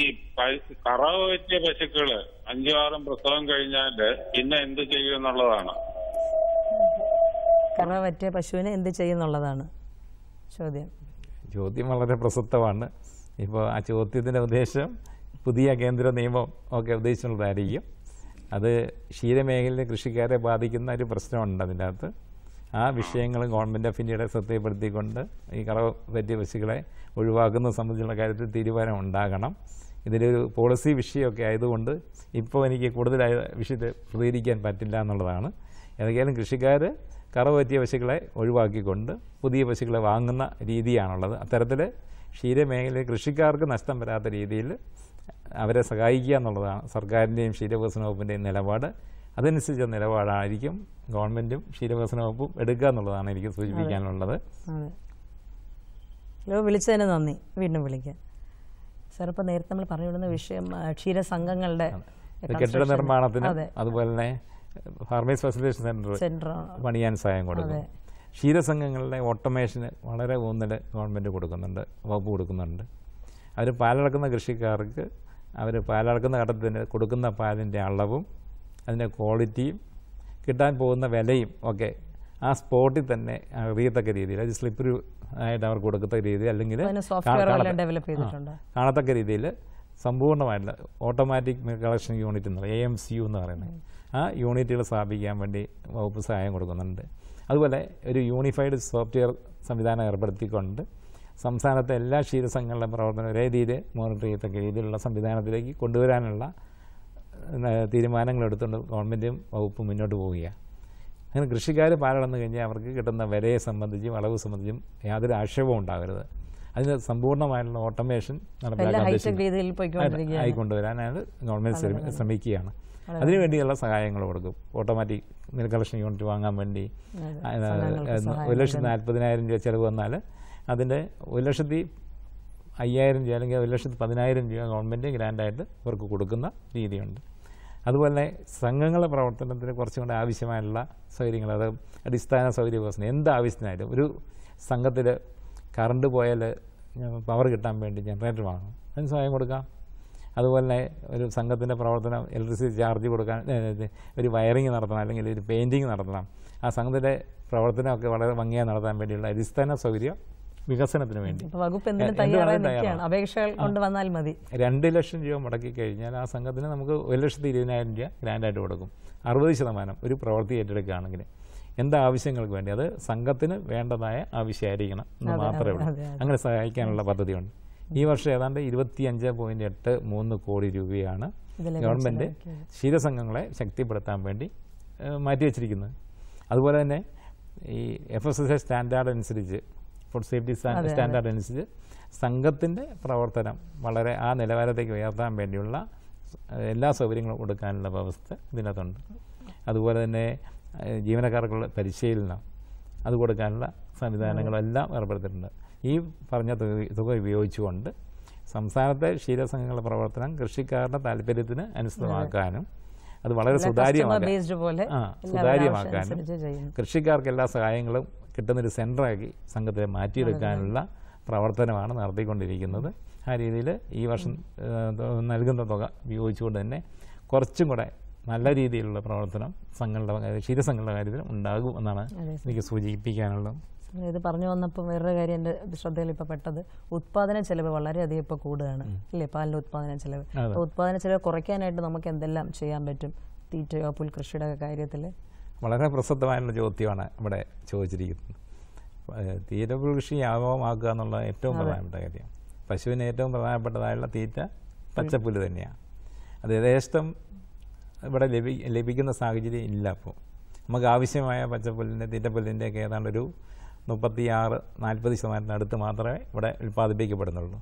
കറവ് വെച്ച പശുക്കള് 5-6 പ്രസവം കഴിഞ്ഞാല് പിന്നെ എന്ത് ചെയ്യുമെന്നുള്ളതാണ്. കറവ് പറ്റിയ പശുവിനെ എന്ത് ചെയ്യുന്നുള്ളതാണ് ചോദ്യം. വളരെ പ്രസക്തമാണ്. ഇപ്പോൾ ആ ചോദ്യത്തിൻ്റെ ഉദ്ദേശം പുതിയ കേന്ദ്ര നിയമം ഒക്കെ ഉദ്ദേശിച്ചുള്ളതായിരിക്കും. അത് ക്ഷീരമേഖലയിലെ കൃഷിക്കാരെ ബാധിക്കുന്ന ഒരു പ്രശ്നമുണ്ട്. അതിൻ്റെ അകത്ത് ആ വിഷയങ്ങൾ ഗവൺമെൻറ് ഓഫ് ഇന്ത്യയുടെ ശ്രദ്ധയിൽപ്പെടുത്തിക്കൊണ്ട് ഈ കറവ് പറ്റിയ പശുക്കളെ ഒഴിവാക്കുന്ന സംബന്ധിച്ചുള്ള കാര്യത്തിൽ തീരുമാനം ഉണ്ടാകണം. ഇതിലൊരു പോളിസി വിഷയമൊക്കെ ആയതുകൊണ്ട് ഇപ്പോൾ എനിക്ക് കൂടുതലായ വിഷയത്തിൽ പ്രതികരിക്കാൻ പറ്റില്ല എന്നുള്ളതാണ്. ഏതൊക്കെയാലും കൃഷിക്കാർ കറവ് പറ്റിയ പശുക്കളെ ഒഴിവാക്കിക്കൊണ്ട് പുതിയ പശുക്കളെ വാങ്ങുന്ന രീതിയാണുള്ളത്. അത്തരത്തിൽ ക്ഷീരമേഖലയിൽ കൃഷിക്കാർക്ക് നഷ്ടം വരാത്ത രീതിയിൽ അവരെ സഹായിക്കുക എന്നുള്ളതാണ് സർക്കാരിൻ്റെയും ക്ഷീരവികസന വകുപ്പിൻ്റെയും നിലപാട്. അതനുസരിച്ച നിലപാടായിരിക്കും ഗവൺമെൻറ്റും ക്ഷീരവികസന വകുപ്പും എടുക്കുക എന്നുള്ളതാണ് എനിക്ക് സൂചിപ്പിക്കാനുള്ളത്. ഹലോ, വിളിച്ചതിന് നന്ദി. വീണ്ടും വിളിക്കാം സാർ. ഇപ്പോൾ നേരത്തെ നമ്മൾ പറഞ്ഞു വിടുന്ന വിഷയം ക്ഷീരസംഘങ്ങളുടെ കെട്ടിട നിർമ്മാണത്തിന്, അതുപോലെ തന്നെ ഫാർമേഴ്സ് ഫെസിലിറ്റേഷൻ സെൻറ്റർ പണിയാൻ സഹായം കൊടുക്കും. ക്ഷീരസംഘങ്ങളുടെ ഓട്ടോമേഷന് വളരെ ഊന്നൽ ഗവൺമെൻറ് കൊടുക്കുന്നുണ്ട്, വകുപ്പ് കൊടുക്കുന്നുണ്ട്. അവർ പാലളക്കുന്ന കൃഷിക്കാർക്ക് അവർ പാലളക്കുന്ന ഘട്ടത്തിന് കൊടുക്കുന്ന പാലിൻ്റെ അളവും അതിൻ്റെ ക്വാളിറ്റിയും കിട്ടാൻ പോകുന്ന വിലയും ഒക്കെ ആ സ്പോട്ടിൽ തന്നെ അറിയത്തക്ക രീതിയിൽ, അത് സ്ലിപ്പ് ആയിട്ട് അവർ കൊടുക്കത്തക്ക രീതിയിൽ അല്ലെങ്കിൽ കാണത്തക്ക രീതിയിൽ സമ്പൂർണ്ണമായിട്ടുള്ള ഓട്ടോമാറ്റിക് മിൽക്ക് കളക്ഷൻ യൂണിറ്റ് എന്ന് പറയും, AMCU എന്ന് പറയുന്നത്, ആ യൂണിറ്റുകൾ സ്ഥാപിക്കാൻ വേണ്ടി വകുപ്പ് സഹായം കൊടുക്കുന്നുണ്ട്. അതുപോലെ ഒരു യൂണിഫൈഡ് സോഫ്റ്റ്വെയർ സംവിധാനം ഏർപ്പെടുത്തിക്കൊണ്ട് സംസ്ഥാനത്തെ എല്ലാ ക്ഷീരസംഘങ്ങളുടെ പ്രവർത്തനം ഒരേ രീതിയിൽ മോണിറ്റർ ചെയ്യത്തക്ക രീതിയിലുള്ള സംവിധാനത്തിലേക്ക് കൊണ്ടുവരാനുള്ള തീരുമാനങ്ങൾ എടുത്തുകൊണ്ട് ഗവൺമെൻറ്റും വകുപ്പും മുന്നോട്ട് പോവുകയാണ്. അങ്ങനെ കൃഷിക്കാർ പാലളന്നു കഴിഞ്ഞാൽ അവർക്ക് കിട്ടുന്ന വിലയെ സംബന്ധിച്ചും അളവ് സംബന്ധിച്ചും യാതൊരു ആക്ഷേപവും ഉണ്ടാകരുത്. അതിന് സമ്പൂർണ്ണമായിട്ടുള്ള ഓട്ടോമേഷൻ ആയിക്കൊണ്ടുവരാനാണ് ഗവൺമെൻറ് ശ്രമിക്കുകയാണ്. അതിനുവേണ്ടിയുള്ള സഹായങ്ങൾ കൊടുക്കും. ഓട്ടോമാറ്റിക് മിൽക്ക് കളക്ഷൻ യൂണിറ്റ് വാങ്ങാൻ വേണ്ടി 1,40,000 രൂപ ചിലവ് വന്നാൽ അതിൻ്റെ 1,05,000 രൂപ അല്ലെങ്കിൽ 1,10,000 രൂപ ഗവൺമെൻറ് ഗ്രാൻഡായിട്ട് അവർക്ക് കൊടുക്കുന്ന രീതിയുണ്ട്. അതുപോലെ സംഘങ്ങളുടെ പ്രവർത്തനത്തിന് കുറച്ചും കൂടെ ആവശ്യമായുള്ള സൗകര്യങ്ങൾ, അത് അടിസ്ഥാന സൗകര്യ വികസനം, എന്ത് ആവശ്യത്തിനായാലും ഒരു സംഘത്തിൽ കറണ്ട് പോയാൽ പവർ കിട്ടാൻ വേണ്ടി ജനറേറ്റർ വാങ്ങും, അതിന് സഹായം കൊടുക്കാം. അതുപോലെ തന്നെ ഒരു സംഘത്തിൻ്റെ പ്രവർത്തനം ഇലക്ട്രിസിറ്റി ചാർജ് കൊടുക്കാൻ, ഒരു വയറിങ് നടത്തണം അല്ലെങ്കിൽ ഒരു പെയിൻറ്റിങ് നടത്തണം, ആ സംഘത്തിൻ്റെ പ്രവർത്തനമൊക്കെ വളരെ ഭംഗിയായി നടത്താൻ വേണ്ടിയുള്ള അടിസ്ഥാന സൗകര്യം വികസനത്തിന് വേണ്ടി 2 ലക്ഷം രൂപ മുടക്കി കഴിഞ്ഞാൽ ആ സംഘത്തിന് നമുക്ക് 1,20,000 രൂപ ഗ്രാൻഡായിട്ട് കൊടുക്കും. 60% ഒരു പ്രവൃത്തി ഏറ്റെടുക്കുകയാണെങ്കിൽ എന്താവശ്യങ്ങൾക്ക് വേണ്ടി അത് സംഘത്തിന് വേണ്ടതായ ആവശ്യമായിരിക്കണം എന്ന് മാത്രമേ ഉള്ളൂ. അങ്ങനെ സഹായിക്കാനുള്ള പദ്ധതിയുണ്ട്. ഈ വർഷം ഏതാണ്ട് 25.83 കോടി രൂപയാണ് ഗവൺമെൻറ് ക്ഷീരസംഘങ്ങളെ ശക്തിപ്പെടുത്താൻ വേണ്ടി മാറ്റിവെച്ചിരിക്കുന്നത്. അതുപോലെ തന്നെ ഈ FSSAI സ്റ്റാൻഡേർഡ് അനുസരിച്ച്, ഫുഡ് സേഫ്റ്റി സ്റ്റാൻഡേർഡ് അനുസരിച്ച് സംഘത്തിൻ്റെ പ്രവർത്തനം വളരെ ആ നിലവാരത്തേക്ക് ഉയർത്താൻ വേണ്ടിയുള്ള എല്ലാ സൗകര്യങ്ങളും കൊടുക്കാനുള്ള വ്യവസ്ഥ ഇതിനകത്തുണ്ട്. അതുപോലെ തന്നെ ജീവനക്കാർക്കുള്ള പരിശീലനം അത് കൊടുക്കാനുള്ള സംവിധാനങ്ങളെല്ലാം ഏർപ്പെടുത്തിയിട്ടുണ്ട്. ഈ പറഞ്ഞ തുക ഉപയോഗിച്ചുകൊണ്ട് സംസ്ഥാനത്തെ ക്ഷീരസംഘങ്ങളുടെ പ്രവർത്തനം കൃഷിക്കാരുടെ താല്പര്യത്തിന് അനുസൃതമാക്കാനും അത് വളരെ സുതാര്യമാക്കാനും കൃഷിക്കാർക്ക് എല്ലാ സഹായങ്ങളും കിട്ടുന്നൊരു സെൻ്ററാക്കി സംഘത്തെ മാറ്റിയെടുക്കാനുള്ള പ്രവർത്തനമാണ് നടത്തിക്കൊണ്ടിരിക്കുന്നത്. ആ രീതിയിൽ ഈ വർഷം നൽകുന്ന തുക ഉപയോഗിച്ചുകൊണ്ട് തന്നെ കുറച്ചും കൂടെ നല്ല രീതിയിലുള്ള പ്രവർത്തനം ക്ഷീരസംഘങ്ങളുടെ കാര്യത്തിൽ ഉണ്ടാകും എന്നാണ് എനിക്ക് സൂചിപ്പിക്കാനുള്ളത്. ഇത് പറഞ്ഞു വന്നപ്പോൾ വേറൊരു കാര്യം എൻ്റെ ശ്രദ്ധയിൽ ഇപ്പോൾ പെട്ടത്, ഉത്പാദന ചെലവ് വളരെയധികം ഇപ്പോൾ കൂടുകയാണ് അല്ലേ, പാലിൻ്റെ ഉത്പാദന ചെലവ്. അപ്പോൾ ഉത്പാദന ചെലവ് കുറയ്ക്കാനായിട്ട് നമുക്ക് എന്തെല്ലാം ചെയ്യാൻ പറ്റും തീറ്റയോ പുൽകൃഷിയുടെ കാര്യത്തിൽ? വളരെ പ്രസിദ്ധമായുള്ള ചോദ്യമാണ് ഇവിടെ ചോദിച്ചിരിക്കുന്നത്. തീറ്റ പുൽകൃഷി വ്യാപകമാക്കുക എന്നുള്ള ഏറ്റവും പ്രധാനപ്പെട്ട കാര്യം. പശുവിന് ഏറ്റവും പ്രധാനപ്പെട്ടതായുള്ള തീറ്റ പച്ചപ്പുല്ല് തന്നെയാണ്. അത് യഥേഷ്ടം ഇവിടെ ലഭിക്കുന്ന സാഹചര്യം ഇല്ല. അപ്പോൾ നമുക്ക് ആവശ്യമായ പച്ചപ്പുല്ലിൻ്റെ തീറ്റപ്പുല്ലിൻ്റെ ഒക്കെ ഏതാണ്ട് ഒരു 36-40% അടുത്ത് മാത്രമേ ഇവിടെ ഉൽപ്പാദിപ്പിക്കപ്പെടുന്നുള്ളൂ.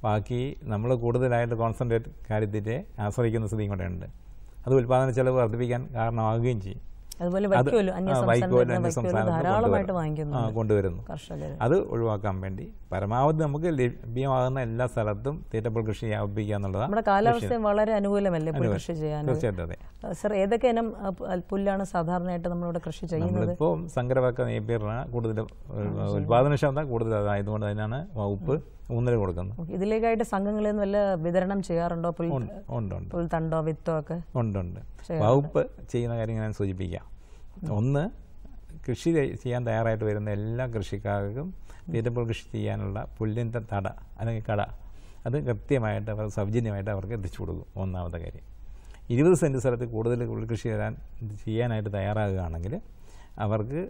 ബാക്കി നമ്മൾ കൂടുതലായിട്ട് കോൺസെൻട്രേറ്റ് കാര്യത്തിൻ്റെ ആശ്രയിക്കുന്ന സ്ഥിതിയും കൂടെ ഉണ്ട്. അത് ഉൽപ്പാദന ചെലവ് വർദ്ധിപ്പിക്കാൻ കാരണമാകുകയും ചെയ്യും. കൊണ്ടുവരുന്നു. അത് ഒഴിവാക്കാൻ വേണ്ടി പരമാവധി നമുക്ക് ലഭ്യമാകുന്ന എല്ലാ സ്ഥലത്തും തീറ്റപ്പുൽ കൃഷി വ്യാപിപ്പിക്കുക എന്നുള്ളതാണ്. കാലാവസ്ഥ വളരെ അനുകൂലമല്ലേ കൃഷി ചെയ്യാൻ? തീർച്ചയായിട്ടും അതെ. സർ, ഏതൊക്കെ ഇനം പുല്ലാണ് സാധാരണയായിട്ട് നമ്മളിവിടെ കൃഷി ചെയ്യുന്നത്? ഇപ്പോൾ സങ്കരവക്ക നേപ്പിയറാണ് കൂടുതൽ ഉൽപാദനക്ഷമത കൂടുതലായതുകൊണ്ട് അതിനാണ് വകുപ്പ് ഊന്നൽ കൊടുക്കുന്നത്. ഇതിലേക്കായിട്ട് സംഘങ്ങളിൽ നിന്ന് വല്ല വിതരണം ചെയ്യാറുണ്ടോ? പുൽത്തണ്ടോ വിത്തോ ഒക്കെ ഉണ്ട്. വകുപ്പ് ചെയ്യുന്ന കാര്യങ്ങൾ ഞാൻ സൂചിപ്പിക്കാം. ഒന്ന്, കൃഷി ചെയ്യാൻ തയ്യാറായിട്ട് വരുന്ന എല്ലാ കൃഷിക്കാർക്കും തീറ്റപ്പുൽ കൃഷി ചെയ്യാനുള്ള പുല്ലിൻ്റെ തട അല്ലെങ്കിൽ കട അത് കൃത്യമായിട്ട് അവർ സൗജന്യമായിട്ട് അവർക്ക് എത്തിച്ചു കൊടുക്കും. ഒന്നാമത്തെ കാര്യം. 20 സെൻറ്റ് സ്ഥലത്ത് കൂടുതൽ പുൽകൃഷി ചെയ്യാനായിട്ട് തയ്യാറാകുകയാണെങ്കിൽ അവർക്ക്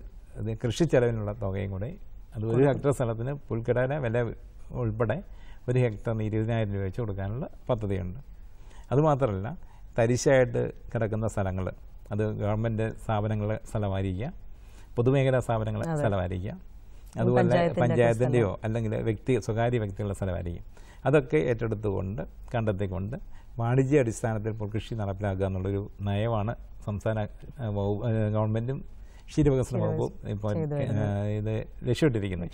കൃഷി ചെലവിനുള്ള തുകയും കൂടെ, അത് 1 ഹെക്ടർ സ്ഥലത്തിന് പുൽക്കടയുടെ വില ഉൾപ്പെടെ 1 ഹെക്ടറിന് 20,000 രൂപ വെച്ച് കൊടുക്കാനുള്ള പദ്ധതിയുണ്ട്. അതുമാത്രമല്ല, തരിശായിട്ട് കിടക്കുന്ന സ്ഥലങ്ങൾ അത് ഗവൺമെൻറ് സ്ഥാപനങ്ങളെ സ്ഥലമായിരിക്കുക, പൊതുമേഖലാ സ്ഥാപനങ്ങളെ സ്ഥലമായിരിക്കുക, അതുപോലെ പഞ്ചായത്തിൻ്റെയോ അല്ലെങ്കിൽ സ്വകാര്യ വ്യക്തികളുടെ സ്ഥലമായിരിക്കും. അതൊക്കെ ഏറ്റെടുത്തുകൊണ്ട് കണ്ടെത്തിക്കൊണ്ട് വാണിജ്യ അടിസ്ഥാനത്തിൽ കൃഷി നടപ്പിലാക്കുക എന്നുള്ളൊരു നയമാണ് സംസ്ഥാന ഗവൺമെൻറ്റും ക്ഷീരവികസന വകുപ്പും ഇപ്പോൾ ഇത് ലക്ഷ്യമിട്ടിരിക്കുന്നത്.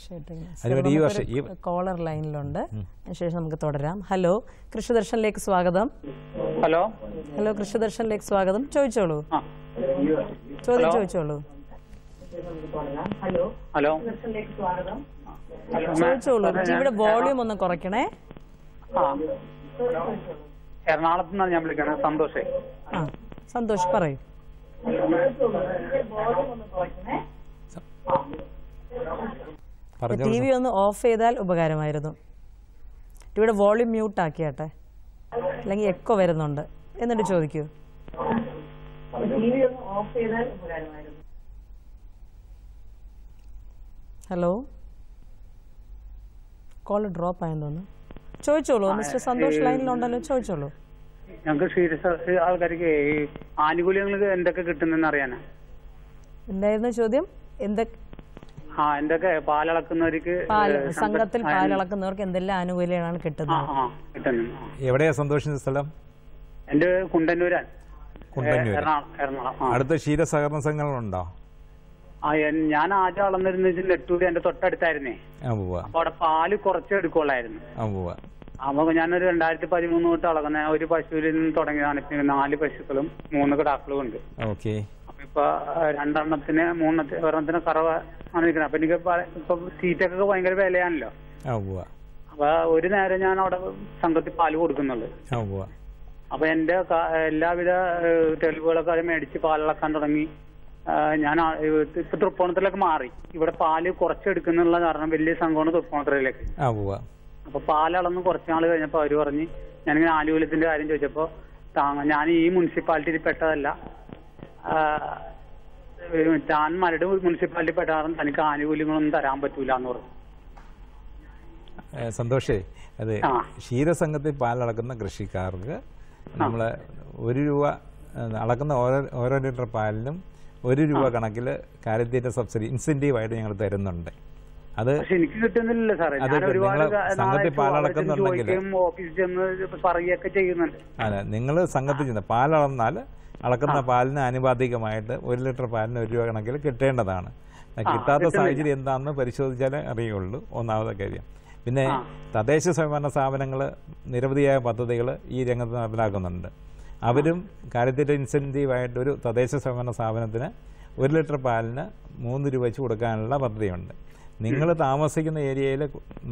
അതിനുവേണ്ടി ഈ വർഷം കോളർ ലൈനിലുണ്ട്, ശേഷം നമുക്ക് തുടരാം. ഹലോ, കൃഷിദർശനിലേക്ക് സ്വാഗതം. ഹലോ കൃഷിദർശനിലേക്ക് സ്വാഗതം. ചോദിച്ചോളൂ. ചോദിച്ചോളൂ. ചോദിച്ചോളൂ. ടിവിയുടെ വോളിയം ഒന്ന് കുറയ്ക്കണേ. എറണാകുളത്ത് നിന്നാണ് ഞാൻ വിളിക്കണേ. സന്തോഷേ. സന്തോഷ്, പറയൂ. ടി വി ഒന്ന് ഓഫ് ചെയ്താൽ ഉപകാരമായിരുന്നു. ടിവിയുടെ വോളിയം മ്യൂട്ട് ആക്കിയാട്ടെ, അല്ലെങ്കിൽ എക്കോ വരുന്നുണ്ട്. എന്നിട്ട് ചോദിക്കൂ. ഹലോ, കോൾ ഡ്രോപ്പ് ആയെന്ന് തോന്നുന്നു. ചോദിച്ചോളൂ. മിസ്റ്റർ സന്തോഷ് ലൈനിലുണ്ടല്ലോ, ചോദിച്ചോളൂ. ഞങ്ങൾക്ക് ക്ഷീരസ ആൾക്കാർക്ക് ഈ ആനുകൂല്യങ്ങൾക്ക് എന്തൊക്കെ കിട്ടുന്നെന്ന് അറിയാനാ. എന്തായിരുന്നു ചോദ്യം? എന്തൊക്കെ പാലളക്കുന്നവർക്ക്, സംഘത്തിൽ പാലളക്കുന്നവർക്ക് എന്തെല്ലാം ആനുകൂല്യങ്ങളാണ് കിട്ടുന്നത്? എവിടെയാ സന്തോഷിന്റെ സ്ഥലം? എന്റെ കുണ്ടന്നൂരാണ്. എറണാകുളം. അടുത്ത ക്ഷീരസഹകരണ സംഘങ്ങളുണ്ടോ? ഞാൻ ആദ്യം അളന്നിരുന്ന നെട്ടൂര് എന്റെ തൊട്ടടുത്തായിരുന്നേ. അപ്പൊ അവിടെ പാല് കുറച്ച് എടുക്കുള്ളായിരുന്നു. അപ്പൊ ഞാനൊരു 2013 തൊട്ട് അളക്കുന്ന ഒരു പശുവിൽ നിന്ന് തുടങ്ങിയതാണ്. ഇപ്പൊ 4 പശുക്കളും 3 കിടാക്കളും ഉണ്ട്. അപ്പൊ ഇപ്പൊ 2 കറവ ആണ് നിൽക്കുന്നത്. അപ്പൊ എനിക്ക് ഇപ്പൊ തീറ്റക്കൊക്കെ ഭയങ്കര വിലയാണല്ലോ. അപ്പൊ ഒരു നേരം ഞാൻ അവിടെ സംഘത്തിൽ പാല് കൊടുക്കുന്നുള്ളു. അപ്പൊ എന്റെ എല്ലാവിധ തെളിവുകളൊക്കെ അത് മേടിച്ച് പാലളക്കാൻ തുടങ്ങി. ഞാൻ ഇപ്പൊ തൃപ്പൂണിത്തുറയിലേക്ക് മാറി. ഇവിടെ പാല് കുറച്ചെടുക്കുന്നുള്ള കാരണം വലിയ സംഘമാണ് തൃപ്പൂണിത്തുറയിലേക്ക്. അപ്പൊ പാലളന്ന് കുറച്ച് നാൾ കഴിഞ്ഞപ്പോ അവര് പറഞ്ഞ്, ഞാനിങ്ങനെ ആനുകൂല്യത്തിന്റെ കാര്യം ചോദിച്ചപ്പോ, ഞാൻ ഈ മുനിസിപ്പാലിറ്റിയിൽ പെട്ടതല്ല, താൻ മരട് മുനിസിപ്പാലിറ്റി പെട്ട കാരണം തനിക്ക് ആനുകൂല്യങ്ങളൊന്നും തരാൻ പറ്റൂല എന്ന് പറഞ്ഞു. സന്തോഷേ, അതെ, ക്ഷീരസംഘത്തിൽ പാലളക്കുന്ന കൃഷിക്കാർക്ക് നമ്മള് 1 രൂപ അളക്കുന്ന ഓരോ ലിറ്റർ പാലിനും 1 രൂപ കണക്കിൽ കാലിത്തീറ്റ സബ്സിഡി ഇൻസെന്റീവായിട്ട് ഞങ്ങൾ തരുന്നുണ്ട്. അത് എനിക്ക് കിട്ടുന്നില്ല സാറേ. സംഘത്തിൽ പാലളക്കുന്നുണ്ടെങ്കിൽ അതെ, നിങ്ങൾ സംഘത്തിൽ ചെന്ന് പാലളന്നാൽ അളക്കുന്ന പാലിന് ആനുപാതികമായിട്ട് 1 ലിറ്റർ പാലിന് 1 രൂപ കണക്കിൽ കിട്ടേണ്ടതാണ്. കിട്ടാത്ത സാഹചര്യം എന്താണെന്ന് പരിശോധിച്ചാലേ അറിയുള്ളൂ. ഒന്നാമത്തെ കാര്യം. പിന്നെ തദ്ദേശ സ്വയംഭരണ സ്ഥാപനങ്ങൾ നിരവധിയായ പദ്ധതികൾ ഈ രംഗത്ത് നടപ്പിലാക്കുന്നുണ്ട്. അവരും കാലിത്തീറ്റ ഇൻസെന്റീവായിട്ട് ഒരു തദ്ദേശ സ്വയംഭരണ സ്ഥാപനത്തിന് 1 ലിറ്റർ പാലിന് 3 രൂപ വെച്ച് കൊടുക്കാനുള്ള പദ്ധതിയുണ്ട്. നിങ്ങൾ താമസിക്കുന്ന ഏരിയയിൽ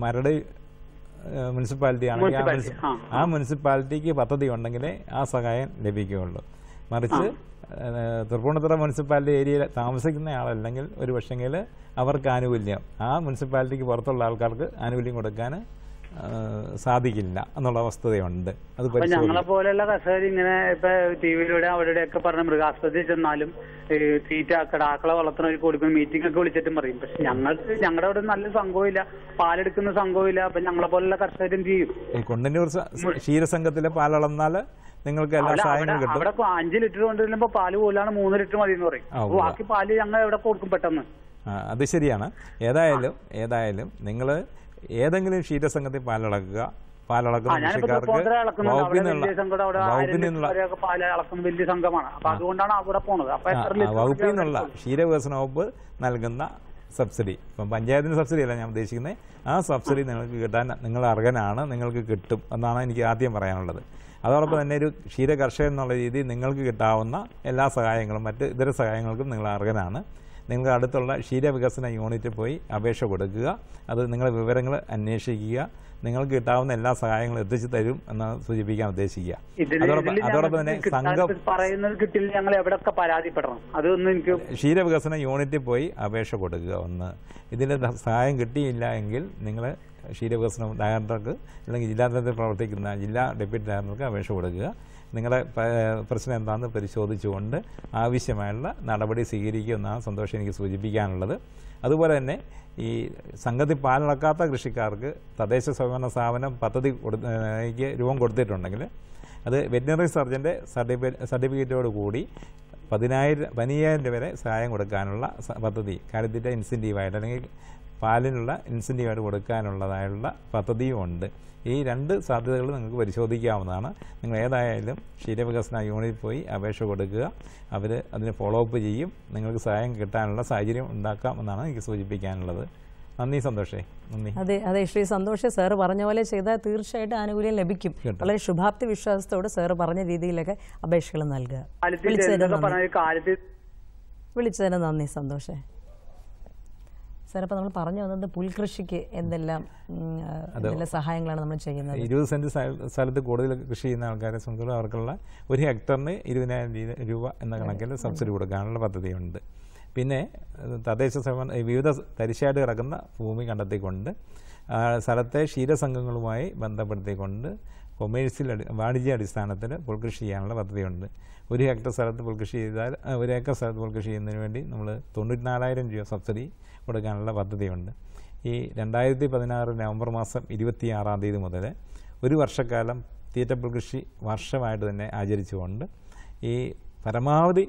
മരട് മുനിസിപ്പാലിറ്റി ആണെങ്കിൽ ആ മുനിസിപ്പാലിറ്റിക്ക് പദ്ധതി ഉണ്ടെങ്കിലേ ആ സഹായം ലഭിക്കുകയുള്ളൂ. മറിച്ച് തൃപ്പൂണിത്തുറ മുനിസിപ്പാലിറ്റി ഏരിയയിൽ താമസിക്കുന്ന ആളല്ലെങ്കിൽ ഒരു പക്ഷെങ്കിൽ അവർക്ക് ആനുകൂല്യം, ആ മുനിസിപ്പാലിറ്റിക്ക് പുറത്തുള്ള ആൾക്കാർക്ക് ആനുകൂല്യം കൊടുക്കാൻ സാധിക്കില്ല എന്നുള്ള വസ്തുതയുണ്ട്. അത് ഞങ്ങളെ പോലെയുള്ള കർഷകർ ഇങ്ങനെ ഇപ്പൊ ടിവിയിലൂടെ അവിടെയൊക്കെ പറഞ്ഞ മൃഗാസ്പത്രിയിൽ ചെന്നാലും തീറ്റ കിടാക്കളെ വളർത്തുന്നവർക്ക് കൊടുക്കുന്ന മീറ്റിംഗ് ഒക്കെ വിളിച്ചിട്ടും പറയും. പക്ഷെ ഞങ്ങളുടെ അവിടെ നല്ല സംഘവുമില്ല, പാലെടുക്കുന്ന സംഘവുമില്ല. അപ്പൊ ഞങ്ങളെ പോലുള്ള കർഷകർ എന്ത് ചെയ്യും? ഈ കൊണ്ടന്നൂർ ക്ഷീരസംഘത്തിലെ പാലളന്നാൽ നിങ്ങൾക്ക് എല്ലാ സഹായങ്ങളും കിട്ടും. അവിടെ 5 ലിറ്റർ കൊണ്ടുവരുമ്പോ പാല് പോലാണ് 3 ലിറ്റർ മതി എന്ന് പറയും. ബാക്കി പാല് ഞങ്ങൾ എവിടെ കൊടുക്കും പെട്ടെന്ന്? അത് ശരിയാണ്. ഏതായാലും നിങ്ങൾ ഏതെങ്കിലും ക്ഷീരസംഘത്തിൽ പാലളക്കുക, പാലളക്കുന്ന കൃഷിക്കാർക്ക് വലിയ സംഘമാണ്. അപ്പൊ അതുകൊണ്ടാണ് അവിടെ പോണത്. വകുപ്പിൽ നിന്നുള്ള ക്ഷീരവികസന വകുപ്പ് നൽകുന്ന സബ്സിഡി, ഇപ്പം പഞ്ചായത്തിന് സബ്സിഡി അല്ല ഞാൻ ഉദ്ദേശിക്കുന്നത്, ആ സബ്സിഡി നിങ്ങൾക്ക് കിട്ടാൻ നിങ്ങൾ അർഹനാണ്, നിങ്ങൾക്ക് കിട്ടും എന്നാണ് എനിക്ക് ആദ്യം പറയാനുള്ളത്. അതോടൊപ്പം തന്നെ ഒരു ക്ഷീര കർഷകൻ എന്നുള്ള രീതിയിൽ നിങ്ങൾക്ക് കിട്ടാവുന്ന എല്ലാ സഹായങ്ങളും മറ്റ് ഇതര സഹായങ്ങൾക്കും നിങ്ങൾ അർഹനാണ്. നിങ്ങൾ അടുത്തുള്ള ക്ഷീരവികസന യൂണിറ്റിൽ പോയി അപേക്ഷ കൊടുക്കുക, അത് നിങ്ങളുടെ വിവരങ്ങൾ അന്വേഷിക്കുക, നിങ്ങൾക്ക് കിട്ടാവുന്ന എല്ലാ സഹായങ്ങളും എത്തിച്ചു തരും എന്ന് സൂചിപ്പിക്കാൻ ഉദ്ദേശിക്കുക. അതോടൊപ്പം തന്നെ സംഘം ക്ഷീരവികസന യൂണിറ്റിൽ പോയി അപേക്ഷ കൊടുക്കുക. ഇതിന്റെ സഹായം കിട്ടിയില്ല എങ്കിൽ നിങ്ങൾ ക്ഷീരവികസന ഡയറക്ടർക്ക് അല്ലെങ്കിൽ ജില്ലാ തലത്തിൽ പ്രവർത്തിക്കുന്ന ജില്ലാ ഡെപ്യൂട്ടി ഡയറക്ടർക്ക് അപേക്ഷ കൊടുക്കുക. നിങ്ങളുടെ പ്രശ്നം എന്താണെന്ന് പരിശോധിച്ചുകൊണ്ട് ആവശ്യമായുള്ള നടപടി സ്വീകരിക്കുമെന്നാണ് സന്തോഷം എനിക്ക് സൂചിപ്പിക്കാനുള്ളത്. അതുപോലെ തന്നെ ഈ സംഘത്തിൽ പാലളക്കാത്ത കൃഷിക്കാർക്ക് തദ്ദേശ സ്വയംഭരണ സ്ഥാപനം പദ്ധതി രൂപം കൊടുത്തിട്ടുണ്ടെങ്കിൽ അത് വെറ്റിനറി സർജൻ്റെ സർട്ടിഫിക്കറ്റോട് കൂടി 15,000 രൂപ വരെ സഹായം കൊടുക്കാനുള്ള പദ്ധതി കാര്യത്തിൻ്റെ ഇൻസെൻറ്റീവായിട്ട് അല്ലെങ്കിൽ പാലിനുള്ള ഇൻസെൻറ്റീവായിട്ട് കൊടുക്കാനുള്ളതായുള്ള പദ്ധതിയുമുണ്ട്. ഈ 2 സാധ്യതകൾ നിങ്ങൾക്ക് പരിശോധിക്കാവുന്നതാണ്. നിങ്ങൾ ഏതായാലും ക്ഷീരവികസന യൂണിറ്റിൽ പോയി അപേക്ഷ കൊടുക്കുക, അവർ അതിന് ഫോളോ അപ്പ് ചെയ്യും, നിങ്ങൾക്ക് സഹായം കിട്ടാനുള്ള സാഹചര്യം ഉണ്ടാക്കാം എന്നാണ് എനിക്ക് സൂചിപ്പിക്കാനുള്ളത്. നന്ദി സന്തോഷേ. നന്ദി. അതെ ശ്രീ സന്തോഷ്, സാറ് പറഞ്ഞ പോലെ ചെയ്താൽ തീർച്ചയായിട്ടും ആനുകൂല്യം ലഭിക്കും. വളരെ ശുഭാപ്തി വിശ്വാസത്തോട് സാറ് പറഞ്ഞ രീതിയിലൊക്കെ അപേക്ഷകൾ നൽകുക. വിളിച്ചതിന് നന്ദി സന്തോഷേ. സാർ, അപ്പോൾ നമ്മൾ പറഞ്ഞു വന്നത് പുൽകൃഷിക്ക് എന്തെല്ലാം സഹായങ്ങളാണ് നമ്മൾ ചെയ്യുന്നത്? 20 സെന്റ് സ്ഥലത്ത് കൂടുതൽ കൃഷി ചെയ്യുന്ന ആൾക്കാരെ സംബന്ധിച്ചുള്ള അവർക്കുള്ള 1 ഹെക്ടറിന് 20,000 രൂപ എന്ന കണക്കിൽ സബ്സിഡി കൊടുക്കാനുള്ള പദ്ധതിയുണ്ട്. പിന്നെ തദ്ദേശ വിവിധ തരിശായിട്ട് കിടക്കുന്ന ഭൂമി കണ്ടെത്തിക്കൊണ്ട് സ്ഥലത്തെ ക്ഷീരസംഘങ്ങളുമായി ബന്ധപ്പെടുത്തിക്കൊണ്ട് കൊമേഴ്സ്യൽ വാണിജ്യ അടിസ്ഥാനത്തിൽ പുൽകൃഷി ചെയ്യാനുള്ള പദ്ധതിയുണ്ട്. 1 ഹെക്ടർ സ്ഥലത്ത് പുൽകൃഷി ചെയ്താൽ 1 ഏക്കർ സ്ഥലത്ത് പുൽകൃഷി ചെയ്യുന്നതിന് വേണ്ടി നമ്മൾ 94,000 രൂപ സബ്സിഡി കൊടുക്കാനുള്ള പദ്ധതിയുണ്ട്. ഈ 2016 നവംബർ മാസം 26-ാം തീയതി മുതൽ 1 വർഷക്കാലം തീറ്റപ്പുൽകൃഷി വർഷമായിട്ട് തന്നെ ആചരിച്ചുകൊണ്ട് ഈ പരമാവധി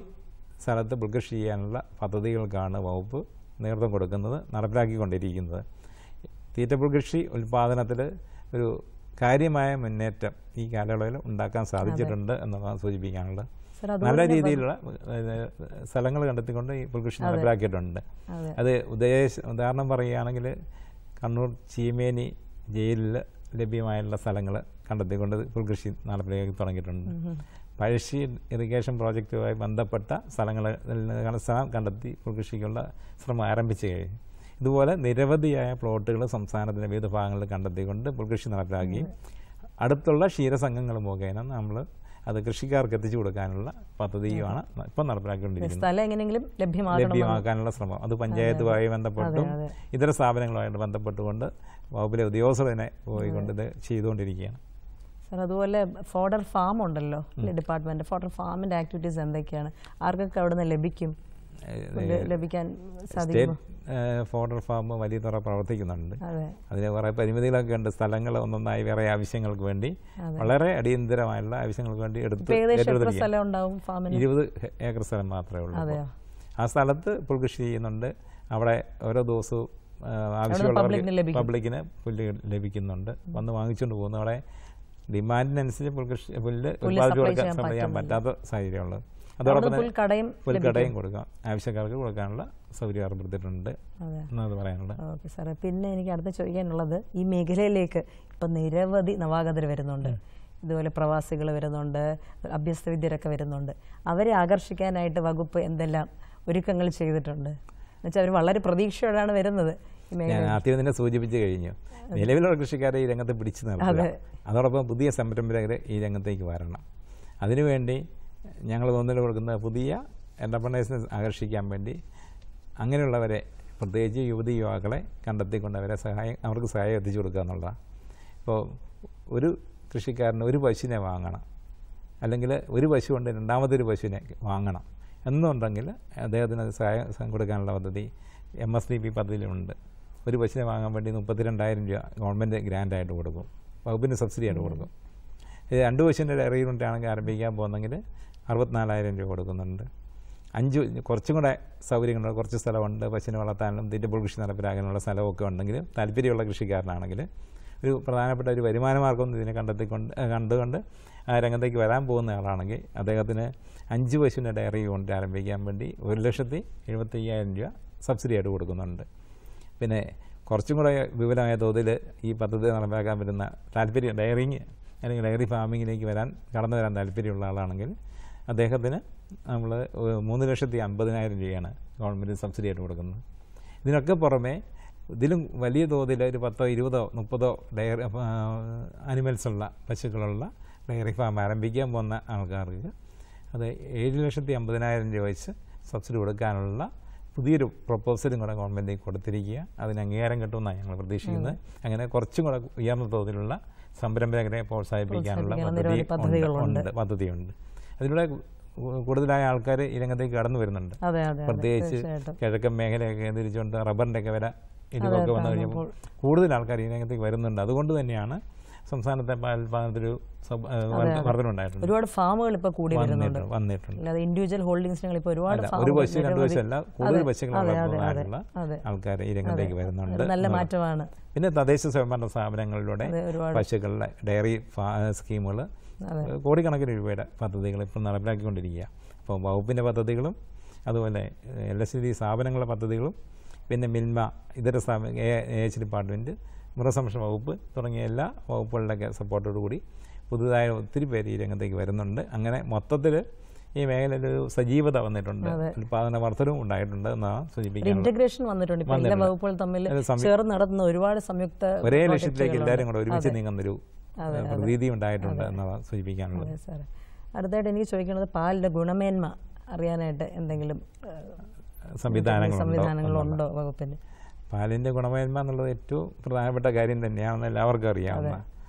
സ്ഥലത്ത് പുൽകൃഷി ചെയ്യാനുള്ള പദ്ധതികൾക്കാണ് വകുപ്പ് നേതൃത്വം കൊടുക്കുന്നത്, നടപ്പിലാക്കിക്കൊണ്ടിരിക്കുന്നത്. തീറ്റപ്പുൽകൃഷി ഉൽപ്പാദനത്തിൽ ഒരു കാര്യമായ മുന്നേറ്റം ഈ കാലയളവിൽ ഉണ്ടാക്കാൻ സാധിച്ചിട്ടുണ്ട് എന്നതാണ് സൂചിപ്പിക്കാനുള്ളത്. നല്ല രീതിയിലുള്ള സ്ഥലങ്ങൾ കണ്ടെത്തിക്കൊണ്ട് ഈ പുൽകൃഷി നടപ്പിലാക്കിയിട്ടുണ്ട്. അത് ഉദാഹരണം പറയുകയാണെങ്കിൽ കണ്ണൂർ ചീമേനി ജയിലിൽ ലഭ്യമായുള്ള സ്ഥലങ്ങൾ കണ്ടെത്തിക്കൊണ്ട് പുൽകൃഷി നടപ്പിലാക്കി തുടങ്ങിയിട്ടുണ്ട്. പഴശ്ശി ഇറിഗേഷൻ പ്രോജക്റ്റുമായി ബന്ധപ്പെട്ട സ്ഥലം കണ്ടെത്തി പുൽകൃഷിക്കുള്ള ശ്രമം ആരംഭിച്ചു കഴിഞ്ഞു. ഇതുപോലെ നിരവധിയായ പ്ലോട്ടുകൾ സംസ്ഥാനത്തിൻ്റെ വിവിധ ഭാഗങ്ങളിൽ കണ്ടെത്തിക്കൊണ്ട് പുൽകൃഷി നടപ്പിലാക്കി അടുത്തുള്ള ക്ഷീരസംഘങ്ങൾ മുഖേന നമ്മൾ അത് കൃഷിക്കാർക്ക് എത്തിച്ചു കൊടുക്കാനുള്ള പദ്ധതിയുമാണ് ഇപ്പം നടപ്പിലാക്കിക്കൊണ്ടിരിക്കുന്നത്. ലഭ്യമാക്കാനുള്ള ശ്രമം അത് പഞ്ചായത്തുമായി ബന്ധപ്പെട്ടും ഇതര സ്ഥാപനങ്ങളുമായിട്ട് ബന്ധപ്പെട്ടുകൊണ്ട് വകുപ്പിലെ ഉദ്യോഗസ്ഥർ തന്നെ പോയിക്കൊണ്ട് ഇത് ചെയ്തുകൊണ്ടിരിക്കുകയാണ്. സാർ, അതുപോലെ ഫോഡർ ഫാം ഉണ്ടല്ലോ ഡിപ്പാർട്ട്മെന്റ്, ഫോഡർ ഫാമിന്റെ ആക്ടിവിറ്റീസ് എന്തൊക്കെയാണ്? ആർക്കൊക്കെ അവിടെ നിന്ന് ലഭിക്കാൻ സാധിക്കും? ഫോഡർ ഫാം വലിയ തുറ പ്രവർത്തിക്കുന്നുണ്ട്. അതിന് കുറേ പരിമിതികളൊക്കെ ഉണ്ട്. സ്ഥലങ്ങൾ ഒന്നൊന്നായി വേറെ ആവശ്യങ്ങൾക്ക് വേണ്ടി വളരെ അടിയന്തരമായുള്ള ആവശ്യങ്ങൾക്ക് വേണ്ടി 20 ഏക്കർ സ്ഥലം മാത്രമേ ഉള്ളൂ. ആ സ്ഥലത്ത് പുൽകൃഷി ചെയ്യുന്നുണ്ട്. അവിടെ ഓരോ ദിവസവും ആവശ്യമുള്ളവർക്ക് പബ്ലിക്കിന് പുല്ല് ലഭിക്കുന്നുണ്ട്. വന്ന് വാങ്ങിച്ചുകൊണ്ട് പോകുന്നു. അവിടെ ഡിമാൻഡിനനുസരിച്ച് പുല്ല് ഉൽപ്പാദിപ്പിച്ച് ചെയ്യാൻ പറ്റാത്ത സാഹചര്യമുള്ളത്. അതോടൊപ്പം തന്നെ പുൽക്കടയും കൊടുക്കാം, ആവശ്യക്കാർക്ക് കൊടുക്കാനുള്ള സൗകര്യം ഏർപ്പെടുത്തിയിട്ടുണ്ട് എന്നത് പറയാനുള്ളത്. ഓക്കെ സാറേ, പിന്നെ എനിക്ക് അടുത്ത് ചോദിക്കാനുള്ളത്, ഈ മേഖലയിലേക്ക് ഇപ്പം നിരവധി നവാഗതർ വരുന്നുണ്ട്, ഇതുപോലെ പ്രവാസികൾ വരുന്നുണ്ട്, അഭ്യസ്തവിദ്യരൊക്കെ വരുന്നുണ്ട്. അവരെ ആകർഷിക്കാനായിട്ട് വകുപ്പ് എന്തെല്ലാം ഒരുക്കങ്ങൾ ചെയ്തിട്ടുണ്ട്? എന്നുവെച്ചാൽ അവർ വളരെ പ്രതീക്ഷയോടാണ് വരുന്നത്. ഞാൻ ആദ്യം തന്നെ സൂചിപ്പിച്ചു കഴിഞ്ഞു, നിലവിലുള്ള കൃഷിക്കാരെ ഈ രംഗത്ത് പിടിച്ചു നിർത്തുക, അതോടൊപ്പം പുതിയ സംരംഭകരെ ഈ രംഗത്തേക്ക് വരണം. അതിനുവേണ്ടി ഞങ്ങൾ തോന്നൽ കൊടുക്കുന്ന പുതിയ എൻ്റർപ്രണേഴ്സിനെ ആകർഷിക്കാൻ വേണ്ടി അങ്ങനെയുള്ളവരെ, പ്രത്യേകിച്ച് യുവതിയുവാക്കളെ കണ്ടെത്തിക്കൊണ്ട് അവർക്ക് സഹായം എത്തിച്ചു കൊടുക്കുക എന്നുള്ളതാണ്. ഇപ്പോൾ ഒരു കൃഷിക്കാരന് ഒരു പശുവിനെ വാങ്ങണം, അല്ലെങ്കിൽ ഒരു പശു കൊണ്ട് രണ്ടാമതൊരു പശുവിനെ വാങ്ങണം എന്നുണ്ടെങ്കിൽ അദ്ദേഹത്തിന് സഹായം കൊടുക്കാനുള്ള പദ്ധതി MSDP പദ്ധതിയിലുണ്ട്. ഒരു പശുവിനെ വാങ്ങാൻ വേണ്ടി 32,000 രൂപ ഗവൺമെൻറ് ഗ്രാൻഡായിട്ട് കൊടുക്കും, വകുപ്പിന് സബ്സിഡി ആയിട്ട് കൊടുക്കും. ഇത് 2 പശുവിൻ്റെ ഡയറി യൂണിറ്റ് ആണെങ്കിൽ ആരംഭിക്കാൻ പോകുന്നെങ്കിൽ 64,000 രൂപ കൊടുക്കുന്നുണ്ട്. 5 കുറച്ചും കൂടെ സൗകര്യങ്ങളുണ്ട്, കുറച്ച് സ്ഥലമുണ്ട്, പശുവിനെ വളർത്താനും തീറ്റപ്പുൾ കൃഷി നടപ്പിലാക്കാനുള്ള സ്ഥലമൊക്കെ ഉണ്ടെങ്കിൽ താല്പര്യമുള്ള കൃഷിക്കാരനാണെങ്കിൽ ഒരു പ്രധാനപ്പെട്ട ഒരു വരുമാന മാർഗ്ഗം ഇതിനെ കണ്ടുകൊണ്ട് ആ രംഗത്തേക്ക് വരാൻ പോകുന്ന ആളാണെങ്കിൽ അദ്ദേഹത്തിന് 5 പശുവിൻ്റെ ഡയറി യൂണിറ്റ് ആരംഭിക്കാൻ വേണ്ടി 1,75,000 രൂപ സബ്സിഡി ആയിട്ട് കൊടുക്കുന്നുണ്ട്. പിന്നെ കുറച്ചും കൂടെ വിപുലമായ തോതിൽ ഈ പദ്ധതി നടപ്പിലാക്കാൻ പറ്റുന്ന താല്പര്യം ഡയറിങ് അല്ലെങ്കിൽ ഡയറി ഫാമിങ്ങിലേക്ക് കടന്നു വരാൻ താല്പര്യമുള്ള ആളാണെങ്കിൽ അദ്ദേഹത്തിന് നമ്മൾ 3,50,000 രൂപയാണ് ഗവൺമെൻറ് സബ്സിഡി ആയിട്ട് കൊടുക്കുന്നത്. ഇതിനൊക്കെ പുറമെ ഇതിലും വലിയ തോതിൽ ഒരു 10, 20, 30 ഡയറി അനിമൽസുള്ള പശുക്കളുള്ള ഡയറി ഫാം ആരംഭിക്കാൻ പോകുന്ന ആൾക്കാർക്ക് അത് 7,50,000 രൂപ വെച്ച് സബ്സിഡി കൊടുക്കാനുള്ള പുതിയൊരു പ്രപ്പോസലും കൂടെ ഗവൺമെൻറ് കൊടുത്തിരിക്കുക. അതിന് അംഗീകാരം കിട്ടുമെന്നാണ് ഞങ്ങൾ പ്രതീക്ഷിക്കുന്നത്. അങ്ങനെ കുറച്ചും കൂടെ ഉയർന്ന തോതിലുള്ള സംരംഭകരെ പ്രോത്സാഹിപ്പിക്കാനുള്ള പദ്ധതിയുണ്ട്. അതിലൂടെ കൂടുതലായ ആൾക്കാർ ഈ രംഗത്തേക്ക് കടന്നു വരുന്നുണ്ട്. പ്രത്യേകിച്ച് കിഴക്കൻ മേഖലയൊക്കെ കേന്ദ്രീകരിച്ചുകൊണ്ട് റബ്ബറിൻ്റെ ഒക്കെ വില ഇടിവൊക്കെ വന്നു കഴിഞ്ഞപ്പോൾ കൂടുതൽ ആൾക്കാർ ഈ രംഗത്തേക്ക് വരുന്നുണ്ട്. അതുകൊണ്ട് തന്നെയാണ് സംസ്ഥാനത്തെ പാലുൽപാദനത്തിൽ വർധനയുണ്ടായിട്ടുണ്ട്. ഒരുപാട് ഫാമുകൾ ഇപ്പോൾ കൂടി വന്നിട്ടുണ്ട്. ഇൻഡിവിജ്വൽ ഹോൾഡിംഗ്സിന് ഇപ്പോൾ ഒരുപാട് ഒരു പശു 2 പശുവല്ല, കൂടുതൽ പശുക്കളുള്ള ആൾക്കാർ ഈ രംഗത്തേക്ക് വരുന്നുണ്ട്. നല്ല മാറ്റമാണ്. പിന്നെ തദ്ദേശ സ്വയംഭരണ സ്ഥാപനങ്ങളിലൂടെ പശുക്കളുടെ ഡയറി സ്കീമുകൾ കോടിക്കണക്കിന് രൂപയുടെ പദ്ധതികൾ ഇപ്പോൾ നടപ്പിലാക്കിക്കൊണ്ടിരിക്കുക. അപ്പോൾ വകുപ്പിൻ്റെ പദ്ധതികളും അതുപോലെ LSD സ്ഥാപനങ്ങളുടെ പദ്ധതികളും പിന്നെ മിൽമ, ഇതര AH ഡിപ്പാർട്ട്മെൻറ്റ്, മൃഗസംരക്ഷണ വകുപ്പ് തുടങ്ങിയ എല്ലാ വകുപ്പുകളുടെയൊക്കെ സപ്പോർട്ടോടുകൂടി പുതുതായ ഒത്തിരി പേര് ഈ രംഗത്തേക്ക് വരുന്നുണ്ട്. അങ്ങനെ മൊത്തത്തിൽ ഈ മേഖലയിൽ ഒരു സജീവത വന്നിട്ടുണ്ട്, ഉൽപാദന വർധനവും ഉണ്ടായിട്ടുണ്ട് എന്നാണ് സൂചിപ്പിക്കുന്നത്. ഇന്റഗ്രേഷൻ വന്നിട്ടുണ്ട്. എല്ലാ വകുപ്പുകൾ തമ്മിൽ ചേർന്ന് നടത്തുന്ന ഒരുപാട് സംയുക്ത ഒരേ ലക്ഷ്യത്തിലേക്ക് എല്ലാവരും കൂടെ ഒരുമിച്ച് നീങ്ങുന്നൊരു പ്രതീതി ഉണ്ടായിട്ടുണ്ട് എന്നാണ് സൂചിപ്പിക്കാനുള്ളത്. അടുത്തായിട്ട് എനിക്ക് ചോദിക്കുന്നത് പാലിന്റെ ഗുണമേന്മ അറിയാനായിട്ട് എന്തെങ്കിലും സംവിധാനങ്ങളുണ്ടോ വകുപ്പിന്? പാലിൻ്റെ ഗുണമേന്മ എന്നുള്ളത് ഏറ്റവും പ്രധാനപ്പെട്ട കാര്യം തന്നെയാണെന്ന് എല്ലാവർക്കും അറിയാവുന്ന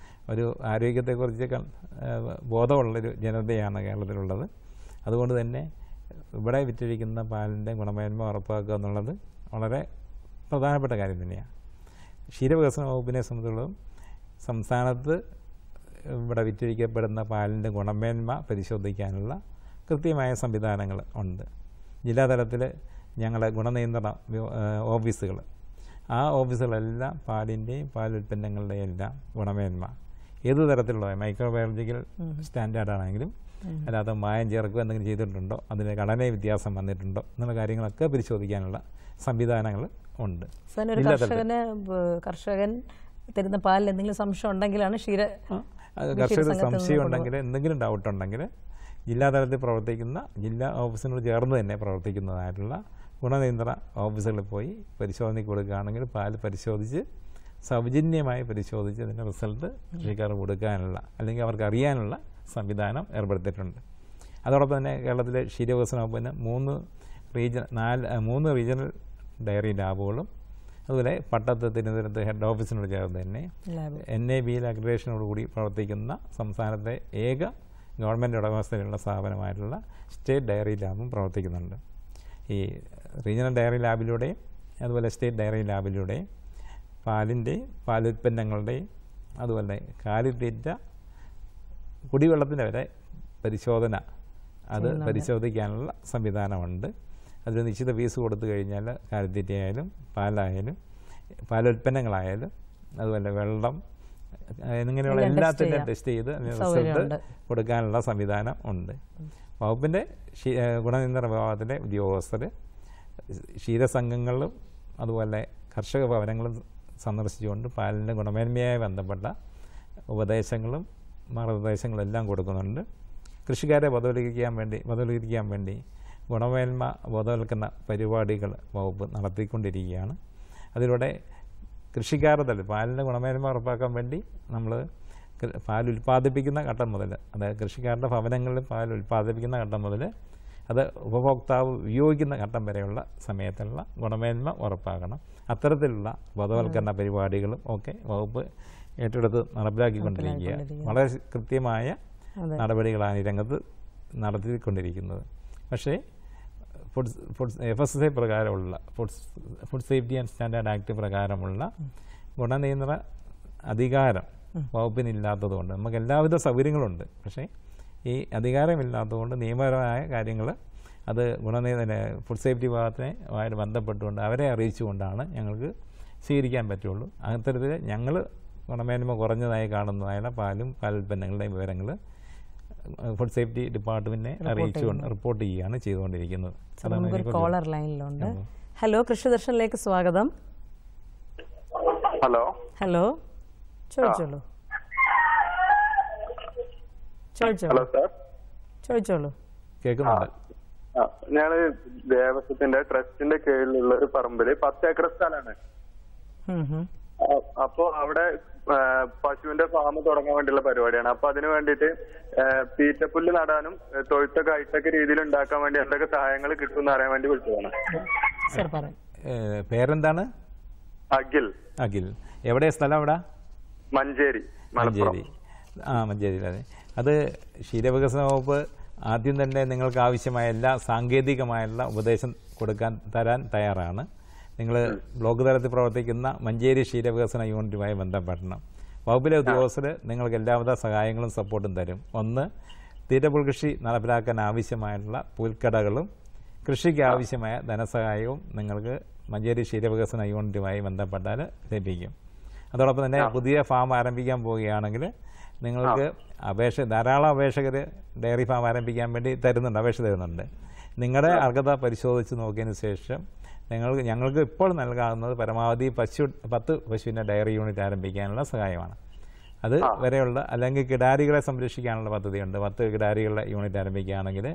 ഒരു ആരോഗ്യത്തെക്കുറിച്ചൊക്കെ ബോധമുള്ളൊരു ജനതയാണ് കേരളത്തിലുള്ളത്. അതുകൊണ്ട് തന്നെ ഇവിടെ വിറ്റഴിക്കുന്ന പാലിൻ്റെ ഗുണമേന്മ ഉറപ്പാക്കുക എന്നുള്ളത് വളരെ പ്രധാനപ്പെട്ട കാര്യം തന്നെയാണ്. ക്ഷീരവികസന വകുപ്പിനെ സംബന്ധിച്ചിടത്തോളം സംസ്ഥാനത്ത് ഇവിടെ വിറ്റഴിക്കപ്പെടുന്ന പാലിൻ്റെ ഗുണമേന്മ പരിശോധിക്കാനുള്ള കൃത്യമായ സംവിധാനങ്ങൾ ഉണ്ട്. ജില്ലാതലത്തിൽ ഞങ്ങളെ ഗുണനിയന്ത്രണ ഓഫീസുകൾ, ആ ഓഫീസുകളെല്ലാം പാലിൻ്റെയും പാലുൽപ്പന്നങ്ങളുടെയും എല്ലാം ഗുണമേന്മ ഏത് തരത്തിലുള്ള മൈക്രോബയോളജിക്കൽ സ്റ്റാൻഡേർഡാണെങ്കിലും അല്ലാതെ മായം ചേർക്കുക എന്തെങ്കിലും ചെയ്തിട്ടുണ്ടോ, അതിന് ഘടനയെ വ്യത്യാസം വന്നിട്ടുണ്ടോ എന്നുള്ള കാര്യങ്ങളൊക്കെ പരിശോധിക്കാനുള്ള സംവിധാനങ്ങൾ ഉണ്ട്. കർഷകൻ തരുന്ന പാലിൽ എന്തെങ്കിലും സംശയം ഉണ്ടെങ്കിലാണ് കർഷകർ സംശയം ഉണ്ടെങ്കിൽ എന്തെങ്കിലും ഡൗട്ട് ഉണ്ടെങ്കിൽ ജില്ലാതലത്തിൽ പ്രവർത്തിക്കുന്ന ജില്ലാ ഓഫീസിനോട് ചേർന്ന് തന്നെ പ്രവർത്തിക്കുന്നതായിട്ടുള്ള ഗുണനിയന്ത്രണ ഓഫീസുകളിൽ പോയി പരിശോധനയ്ക്ക് കൊടുക്കുകയാണെങ്കിൽ പാല് പരിശോധിച്ച് സൗജന്യമായി പരിശോധിച്ച് അതിൻ്റെ റിസൾട്ട് കൃഷിക്കാർ കൊടുക്കാനുള്ള അല്ലെങ്കിൽ അവർക്ക് അറിയാനുള്ള സംവിധാനം ഏർപ്പെടുത്തിയിട്ടുണ്ട്. അതോടൊപ്പം തന്നെ കേരളത്തിലെ ക്ഷീരവികസന വകുപ്പിന് 3 റീജിയണൽ ഡയറി ലാബുകളും അതുപോലെ പട്ടത്ത് തിരുവനന്തപുരത്ത് ഹെഡ് ഓഫീസിനോട് ചേർന്ന് തന്നെ NABL അക്രഡിറ്റേഷനോടുകൂടി പ്രവർത്തിക്കുന്ന സംസ്ഥാനത്തെ ഏക ഗവൺമെൻറ് ഉടമസ്ഥതയിലുള്ള സ്ഥാപനമായിട്ടുള്ള സ്റ്റേറ്റ് ഡയറി ലാബും പ്രവർത്തിക്കുന്നുണ്ട്. ഈ റീജിയണൽ ഡയറി ലാബിലൂടെയും അതുപോലെ സ്റ്റേറ്റ് ഡയറി ലാബിലൂടെയും പാലിൻ്റെയും പാലുൽപ്പന്നങ്ങളുടെയും അതുപോലെ കാലിത്തീറ്റ കുടിവെള്ളത്തിൻ്റെ വരെ പരിശോധന അത് പരിശോധിക്കാനുള്ള സംവിധാനമുണ്ട്. അതിൽ നിശ്ചിത ഫീസ് കൊടുത്തു കഴിഞ്ഞാൽ കാലിത്തീറ്റയായാലും പാലായാലും പാലുൽപ്പന്നങ്ങളായാലും അതുപോലെ വെള്ളം എന്നിങ്ങനെയുള്ള എല്ലാത്തിൻ്റെയും ടെസ്റ്റ് ചെയ്ത് റിസൾട്ട് കൊടുക്കാനുള്ള സംവിധാനം ഉണ്ട്. വകുപ്പിൻ്റെ ഗുണനിയന്ത്രണ വിഭാഗത്തിലെ ഉദ്യോഗസ്ഥർ ക്ഷീരസംഘങ്ങളും അതുപോലെ കർഷക ഭവനങ്ങളും സന്ദർശിച്ചുകൊണ്ട് പാലിൻ്റെ ഗുണമേന്മയായി ബന്ധപ്പെട്ട ഉപദേശങ്ങളും മാർഗനിർദ്ദേശങ്ങളും എല്ലാം കൊടുക്കുന്നുണ്ട്. കൃഷിക്കാരെ ബോധവൽക്കരിക്കാൻ വേണ്ടി ഗുണമേന്മ ബോധവൽക്കരണ പരിപാടികൾ വകുപ്പ് നടത്തിക്കൊണ്ടിരിക്കുകയാണ്. അതിലൂടെ കൃഷിക്കാരുടെ പാലിൻ്റെ ഗുണമേന്മ ഉറപ്പാക്കാൻ വേണ്ടി നമ്മൾ പാൽ ഉൽപ്പാദിപ്പിക്കുന്ന ഘട്ടം മുതൽ, അതായത് കൃഷിക്കാരുടെ ഭവനങ്ങളിൽ പാൽ ഉൽപ്പാദിപ്പിക്കുന്ന ഘട്ടം മുതൽ അത് ഉപഭോക്താവ് ഉപയോഗിക്കുന്ന ഘട്ടം വരെയുള്ള സമയത്തുള്ള ഗുണമേന്മ ഉറപ്പാക്കണം. അത്തരത്തിലുള്ള ബോധവൽക്കരണ പരിപാടികളും ഒക്കെ വകുപ്പ് ഏറ്റെടുത്ത് നടപ്പിലാക്കിക്കൊണ്ടിരിക്കുക. വളരെ കൃത്യമായ നടപടികളാണ് ഈ രംഗത്ത് നടത്തിക്കൊണ്ടിരിക്കുന്നത്. പക്ഷേ FSSAI പ്രകാരമുള്ള food safety and standard act പ്രകാരമുള്ള ഗുണനിയന്ത്രണ അധികാരം വകുപ്പിനില്ലാത്തതുകൊണ്ട് നമുക്ക് എല്ലാവിധ സൗകര്യങ്ങളുണ്ട്. പക്ഷേ ഈ അധികാരമില്ലാത്തതുകൊണ്ട് നിയമപരമായ കാര്യങ്ങൾ അത് ഫുഡ് സേഫ്റ്റി വിഭാഗത്തിനുമായിട്ട് ബന്ധപ്പെട്ടുകൊണ്ട് അവരെ അറിയിച്ചുകൊണ്ടാണ് ഞങ്ങൾക്ക് സ്വീകരിക്കാൻ പറ്റുള്ളൂ. അത്തരത്തിൽ ഞങ്ങൾ ഗുണമേന്മ കുറഞ്ഞതായി കാണുന്നതായ പാലും പാലുൽപ്പന്നങ്ങളുടെയും വിവരങ്ങൾ ഫുഡ് സേഫ്റ്റി ഡിപ്പാർട്ട്മെന്റിനെ അറിയിച്ചുകൊണ്ട് റിപ്പോർട്ട് ചെയ്യുകയാണ് ചെയ്തുകൊണ്ടിരിക്കുന്നത്. കോളർ ലൈനിലുണ്ട്. ഹലോ, കൃഷിദർശനിലേക്ക് സ്വാഗതം. ഹലോ ഹലോ, ചോദിച്ചോളൂ. ചോദിച്ചോളൂ. കേൾക്കുന്നുണ്ട്. ഞാന് ദേവസ്വത്തിന്റെ ട്രസ്റ്റിന്റെ കീഴിലുള്ള ഒരു പറമ്പില് 10 ഏക്കർ സ്ഥലമാണ്. അപ്പൊ അവിടെ പശുവിന്റെ ഫാം തുടങ്ങാൻ വേണ്ടിയുള്ള പരിപാടിയാണ്. അപ്പൊ അതിന് വേണ്ടിയിട്ട് തീറ്റപ്പുല്ല് നടാനും തൊഴുത്തൊക്കെ ഹൈടെക് രീതിയിൽ ഉണ്ടാക്കാൻ വേണ്ടി എന്തൊക്കെ സഹായങ്ങൾ കിട്ടുമെന്ന് അറിയാൻ വേണ്ടി വിളിച്ചതാണ്. പേരെന്താണ്? അഖിൽ. അഖിൽ. എവിടെ സ്ഥലം? എവിടെ? മഞ്ചേരി. മഞ്ചേരി. മഞ്ചേരിയിൽ. അതെ. അത് ക്ഷീരവികസന വകുപ്പ് ആദ്യം തന്നെ നിങ്ങൾക്ക് ആവശ്യമായ എല്ലാ സാങ്കേതികമായുള്ള ഉപദേശം തരാൻ തയ്യാറാണ്. നിങ്ങൾ ബ്ലോക്ക് തലത്തിൽ പ്രവർത്തിക്കുന്ന മഞ്ചേരി ക്ഷീരവികസന യൂണിറ്റുമായി ബന്ധപ്പെടണം. വകുപ്പിലെ ഉദ്യോഗസ്ഥർ നിങ്ങൾക്ക് എല്ലാവിധ സഹായങ്ങളും സപ്പോർട്ടും തരും. ഒന്ന്, തീറ്റപ്പുൽ കൃഷി നടപ്പിലാക്കാൻ ആവശ്യമായിട്ടുള്ള പുൽക്കടകളും കൃഷിക്ക് ആവശ്യമായ ധനസഹായവും നിങ്ങൾക്ക് മഞ്ചേരി ക്ഷീരവികസന യൂണിറ്റുമായി ബന്ധപ്പെട്ടാൽ ലഭിക്കും. അതോടൊപ്പം തന്നെ പുതിയ ഫാം ആരംഭിക്കാൻ പോവുകയാണെങ്കിൽ നിങ്ങൾക്ക് ധാരാളം അപേക്ഷകർ ഡയറി ഫാം ആരംഭിക്കാൻ വേണ്ടി അപേക്ഷ തരുന്നുണ്ട്. നിങ്ങളുടെ അർഹത പരിശോധിച്ച് നോക്കിയതിന് ശേഷം ഞങ്ങൾക്ക് ഇപ്പോൾ നൽകാവുന്നത് പരമാവധി 10 പശുവിൻ്റെ ഡയറി യൂണിറ്റ് ആരംഭിക്കാനുള്ള സഹായമാണ്. അത് വരെയുള്ള അല്ലെങ്കിൽ കിടാരികളെ സംരക്ഷിക്കാനുള്ള പദ്ധതിയുണ്ട്. 10 കിടാരികളുടെ യൂണിറ്റ് ആരംഭിക്കുകയാണെങ്കിൽ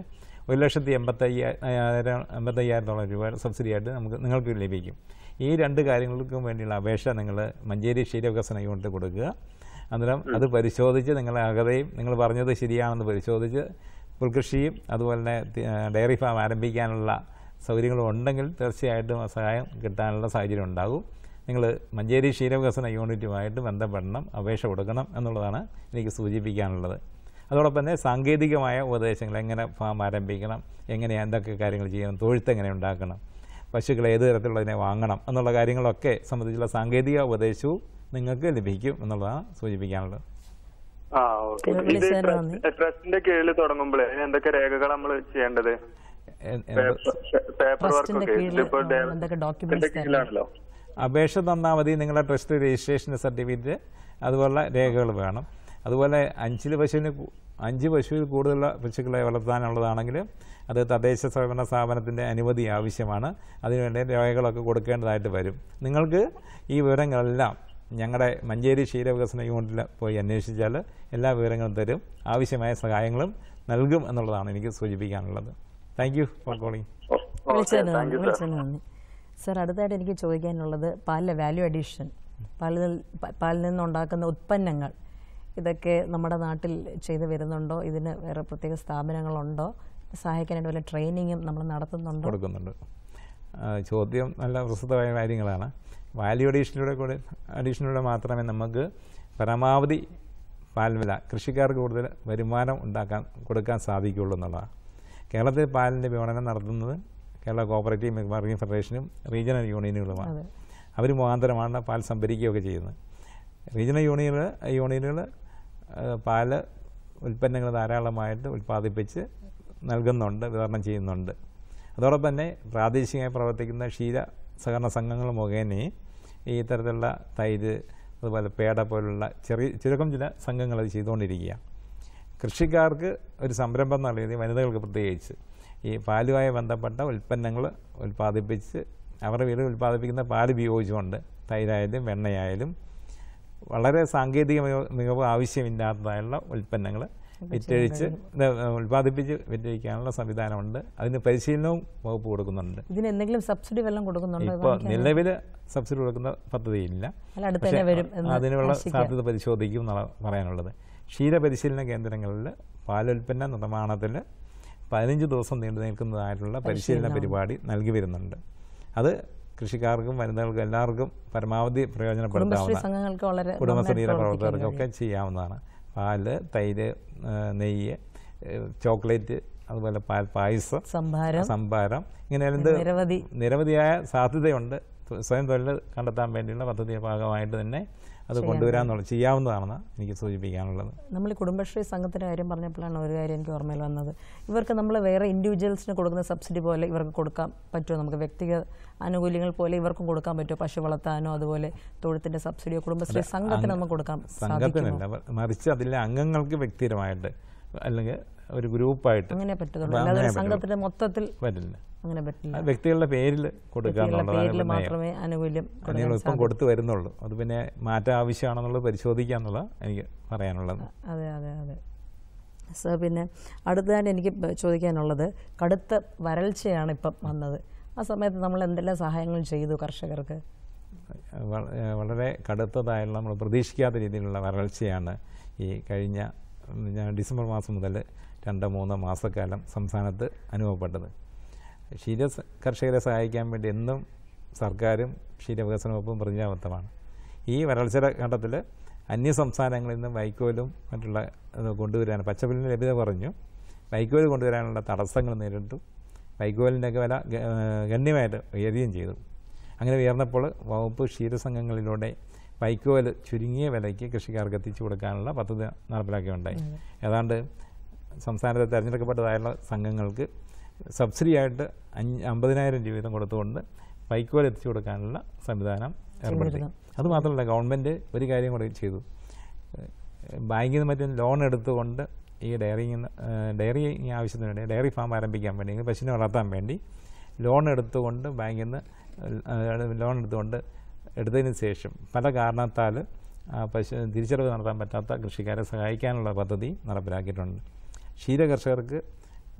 1,85,000 രൂപ സബ്സിഡിയായിട്ട് നിങ്ങൾക്ക് ലഭിക്കും. ഈ 2 കാര്യങ്ങൾക്കും വേണ്ടിയുള്ള അപേക്ഷ നിങ്ങൾ മഞ്ചേരി ക്ഷീരവികസന യൂണിറ്റ് കൊടുക്കുക. അന്നേരം അത് പരിശോധിച്ച് നിങ്ങളുടെ അർഹതയും നിങ്ങൾ പറഞ്ഞത് ശരിയാണെന്ന് പരിശോധിച്ച് പുൽകൃഷിയും അതുപോലെ തന്നെ ഡയറി ഫാം ആരംഭിക്കാനുള്ള സൗകര്യങ്ങളും ഉണ്ടെങ്കിൽ തീർച്ചയായിട്ടും ആ സഹായം കിട്ടാനുള്ള സാഹചര്യം ഉണ്ടാകും. നിങ്ങൾ മഞ്ചേരി ക്ഷീരവികസന യൂണിറ്റുമായിട്ട് ബന്ധപ്പെടണം, അപേക്ഷ കൊടുക്കണം എന്നുള്ളതാണ് എനിക്ക് സൂചിപ്പിക്കാനുള്ളത്. അതോടൊപ്പം തന്നെ സാങ്കേതികമായ ഉപദേശങ്ങൾ, എങ്ങനെ ഫാം ആരംഭിക്കണം, എന്തൊക്കെ കാര്യങ്ങൾ ചെയ്യണം, തൊഴുത്ത് എങ്ങനെ ഉണ്ടാക്കണം, പശുക്കൾ ഏത് തരത്തിലുള്ളതിനെ വാങ്ങണം എന്നുള്ള കാര്യങ്ങളൊക്കെ സംബന്ധിച്ചുള്ള സാങ്കേതിക ഉപദേശവും നിങ്ങൾക്ക് ലഭിക്കും എന്നുള്ളതാണ് സൂചിപ്പിക്കാനുള്ളത്. ട്രസ്റ്റിന്റെ കീഴിൽ തുടങ്ങുമ്പോഴേ എന്തൊക്കെ രേഖകൾ നമ്മൾ ചെയ്യേണ്ടത്? പേപ്പർ വർക്കൊക്കെ അപേക്ഷ തന്നാൽ മതി. നിങ്ങളുടെ ട്രസ്റ്റ് രജിസ്ട്രേഷൻ സർട്ടിഫിക്കറ്റ് അതുപോലുള്ള രേഖകൾ വേണം. അതുപോലെ 5 പശുവിൽ കൂടുതലുള്ള പശുക്കളെ വളർത്താനുള്ളതാണെങ്കിൽ അത് തദ്ദേശ സ്വയംഭരണ സ്ഥാപനത്തിൻ്റെ അനുമതി ആവശ്യമാണ്. അതിനുവേണ്ടി രേഖകളൊക്കെ കൊടുക്കേണ്ടതായിട്ട് വരും. നിങ്ങൾക്ക് ഈ വിവരങ്ങളെല്ലാം ഞങ്ങളുടെ മഞ്ചേരി ക്ഷീരവികസന യൂണിറ്റിൽ പോയി അന്വേഷിച്ചാൽ എല്ലാ വിവരങ്ങളും തരും, ആവശ്യമായ സഹായങ്ങളും നൽകും എന്നുള്ളതാണ് എനിക്ക് സൂചിപ്പിക്കാനുള്ളത്. Thank you for calling. നന്ദി സർ. അടുത്തായിട്ട് എനിക്ക് ചോദിക്കാനുള്ളത് പാലിലെ വാല്യൂ അഡീഷൻ, പാലിൽ നിന്നുണ്ടാക്കുന്ന ഉൽപ്പന്നങ്ങൾ, ഇതൊക്കെ നമ്മുടെ നാട്ടിൽ ചെയ്തു വരുന്നുണ്ടോ? ഇതിന് വേറെ പ്രത്യേക സ്ഥാപനങ്ങളുണ്ടോ? സഹായിക്കാനായിട്ട് വല്ല ട്രെയിനിങ്ങും നമ്മൾ നടത്തുന്നുണ്ടോ? കൊടുക്കുന്നുണ്ട്. ചോദ്യം നല്ല പ്രസക്തമായ കാര്യങ്ങളാണ്. വാല്യൂ അഡീഷനിലൂടെ മാത്രമേ നമുക്ക് പരമാവധി പാൽവില കൃഷിക്കാർക്ക് കൂടുതൽ വരുമാനം കൊടുക്കാൻ സാധിക്കുകയുള്ളൂ എന്നുള്ളതാണ്. കേരളത്തിൽ പാലിൻ്റെ വിപണനം നടത്തുന്നത് കേരള കോഓപ്പറേറ്റീവ് മിൽക്ക് മാർക്കറ്റിംഗ് ഫെഡറേഷനും റീജിയണൽ യൂണിയനുകളുമാണ്. അവർ മുഖാന്തരമാണ് പാൽ സംഭരിക്കുകയൊക്കെ ചെയ്യുന്നത്. റീജിയണൽ യൂണിയനുകൾ പാൽ ഉൽപ്പന്നങ്ങൾ ധാരാളമായിട്ട് ഉൽപ്പാദിപ്പിച്ച് നൽകുന്നുണ്ട്, വിതരണം ചെയ്യുന്നുണ്ട്. അതോടൊപ്പം തന്നെ പ്രാദേശികമായി പ്രവർത്തിക്കുന്ന ക്ഷീര സഹകരണ സംഘങ്ങൾ മുഖേന ഈ തരത്തിലുള്ള തൈര് അതുപോലെ പേട പോലുള്ള ചുരുക്കം ചില സംഘങ്ങൾ അത് ചെയ്തുകൊണ്ടിരിക്കുക. കൃഷിക്കാർക്ക് ഒരു സംരംഭം എന്നുള്ള രീതിയിൽ വനിതകൾക്ക് പ്രത്യേകിച്ച് ഈ പാലുമായി ബന്ധപ്പെട്ട ഉൽപ്പന്നങ്ങൾ ഉൽപ്പാദിപ്പിച്ച് അവരുടെ വീട്ടിൽ ഉൽപ്പാദിപ്പിക്കുന്ന പാൽ ഉപയോഗിച്ചുകൊണ്ട് തൈരായാലും വെണ്ണയായാലും വളരെ സാങ്കേതിക മികവ് ആവശ്യമില്ലാത്തതായുള്ള ഉൽപ്പന്നങ്ങൾ വിറ്റഴിച്ച് ഉൽപ്പാദിപ്പിച്ച് വിറ്റഴിക്കാനുള്ള സംവിധാനമുണ്ട്. അതിന് പരിശീലനവും വകുപ്പ് കൊടുക്കുന്നുണ്ട്. ഇതിന് എന്തെങ്കിലും സബ്സിഡി വല്ലതും കൊടുക്കുന്നുണ്ടോ? ഇപ്പോൾ നിലവിൽ സബ്സിഡി കൊടുക്കുന്ന പദ്ധതിയില്ല. അതിനുള്ള സാധ്യത പരിശോധിക്കും എന്നാണ് പറയാനുള്ളത്. ക്ഷീരപരിശീലന കേന്ദ്രങ്ങളിൽ പാലുൽപ്പന്ന നിർമ്മാണത്തിൽ 15 ദിവസം നീണ്ടു നിൽക്കുന്നതായിട്ടുള്ള പരിശീലന പരിപാടി നൽകി വരുന്നുണ്ട്. അത് കൃഷിക്കാർക്കും വനിതകൾക്കും എല്ലാവർക്കും പരമാവധി പ്രയോജനപ്പെടുത്താവുന്ന കുടുംബശ്രീയുടെ പ്രവർത്തകർക്കൊക്കെ ചെയ്യാവുന്നതാണ്. പാല്, തൈര്, നെയ്യ്, ചോക്ലേറ്റ്, അതുപോലെ പാൽ പായസം, സംഭാരം, ഇങ്ങനെ നിരവധിയായ സാധ്യതയുണ്ട്. സ്വയം തൊഴിൽ കണ്ടെത്താൻ വേണ്ടിയുള്ള പദ്ധതിയുടെ ഭാഗമായിട്ട് തന്നെ അത് കൊണ്ടുവരാമെന്നുള്ള ചെയ്യാവുന്നതാണെന്ന് എനിക്ക് സൂചിപ്പിക്കാനുള്ളത്. നമ്മൾ കുടുംബശ്രീ സംഘത്തിൻ്റെ കാര്യം പറഞ്ഞപ്പോഴാണ് ഒരു കാര്യം എനിക്ക് ഓർമ്മയിൽ വന്നത്. ഇവർക്ക് നമ്മൾ വേറെ ഇൻഡിവിജ്വൽസിന് കൊടുക്കുന്ന സബ്സിഡി പോലെ ഇവർക്ക് കൊടുക്കാൻ പറ്റുമോ? നമുക്ക് വ്യക്തിഗത ആനുകൂല്യങ്ങൾ പോലെ ഇവർക്കും കൊടുക്കാൻ പറ്റുമോ? പശു വളർത്താനോ അതുപോലെ തൊഴുത്തിൻ്റെ സബ്സിഡിയോ കുടുംബശ്രീ സംഘത്തിന് നമുക്ക് കൊടുക്കാൻ സംഘത്തിനല്ല, മറിച്ച് അതിലെ അംഗങ്ങൾക്ക് വ്യക്തിപരമായിട്ട് അല്ലെങ്കിൽ ഒരു ഗ്രൂപ്പായിട്ട് അങ്ങനെ പറ്റുള്ളൂ. സംഘത്തിന്റെ മൊത്തത്തിൽ പറ്റില്ല, അങ്ങനെ പറ്റില്ല. വ്യക്തികളുടെ പേരിൽ കൊടുക്കാന്നുള്ളതാണ് മാത്രമേ ആനുകൂല്യം ഇപ്പം കൊടുത്തു വരുന്നുള്ളൂ. അത് പിന്നെ മാറ്റം ആവശ്യമാണെന്നുള്ളത് പരിശോധിക്കാന്നുള്ള എനിക്ക് പറയാനുള്ളത്. അതെ അതെ അതെ സർ. പിന്നെ അടുത്തതായിട്ട് എനിക്ക് ചോദിക്കാനുള്ളത്, കടുത്ത വരൾച്ചയാണ് ഇപ്പം വന്നത്. ആ സമയത്ത് നമ്മൾ എന്തെല്ലാം സഹായങ്ങൾ ചെയ്തു കർഷകർക്ക്? വളരെ കടുത്തതായുള്ള നമ്മൾ പ്രതീക്ഷിക്കാത്ത രീതിയിലുള്ള വരൾച്ചയാണ് ഈ കഴിഞ്ഞ ഡിസംബർ മാസം മുതൽ 2-3 മാസക്കാലം സംസ്ഥാനത്ത് അനുഭവപ്പെട്ടത്. ക്ഷീര കർഷകരെ സഹായിക്കാൻ വേണ്ടി എന്നും സർക്കാരും ക്ഷീരവികസന വകുപ്പും പ്രതിജ്ഞാബദ്ധമാണ്. ഈ വരൾച്ചയുടെ ഘട്ടത്തിൽ അന്യ സംസ്ഥാനങ്ങളിൽ നിന്നും വൈക്കോലും മറ്റുള്ള കൊണ്ടുവരാൻ പച്ചപ്പുല്ലിന് ലഭ്യത കുറഞ്ഞു. വൈക്കോൽ കൊണ്ടുവരാനുള്ള തടസ്സങ്ങൾ നേരിട്ടു. വൈക്കോലിൻ്റെയൊക്കെ വില ഗണ്യമായിട്ട് ഉയരുകയും ചെയ്തു. അങ്ങനെ ഉയർന്നപ്പോൾ വകുപ്പ് ക്ഷീരസംഘങ്ങളിലൂടെ വൈക്കോൽ ചുരുങ്ങിയ വിലയ്ക്ക് കൃഷിക്കാർക്ക് എത്തിച്ചു കൊടുക്കാനുള്ള പദ്ധതി നടപ്പിലാക്കുകയുണ്ടായി. ഏതാണ്ട് സംസ്ഥാനത്തെ തിരഞ്ഞെടുക്കപ്പെട്ടതായുള്ള സംഘങ്ങൾക്ക് സബ്സിഡിയായിട്ട് 50,000 രൂപ വീതം കൊടുത്തുകൊണ്ട് വൈക്കോൽ എത്തിച്ചു കൊടുക്കാനുള്ള സംവിധാനം ഏർപ്പെടുത്തി. അതുമാത്രമല്ല, ഗവൺമെൻറ് ഒരു കാര്യം കൂടി ചെയ്തു. ബാങ്കിൽ നിന്ന് മറ്റും ലോൺ എടുത്തുകൊണ്ട് ഈ ഡയറി ആവശ്യത്തിന് വേണ്ടി ഡയറി ഫാം ആരംഭിക്കാൻ വേണ്ടി, പശുവിനെ വളർത്താൻ വേണ്ടി ലോൺ എടുത്തുകൊണ്ട് ബാങ്കിൽ നിന്ന് ലോൺ എടുത്തതിന് ശേഷം പല കാരണത്താൽ പശു തിരിച്ചടവ് നടത്താൻ പറ്റാത്ത കൃഷിക്കാരെ സഹായിക്കാനുള്ള പദ്ധതി നടപ്പിലാക്കിയിട്ടുണ്ട്. ക്ഷീര കർഷകർക്ക്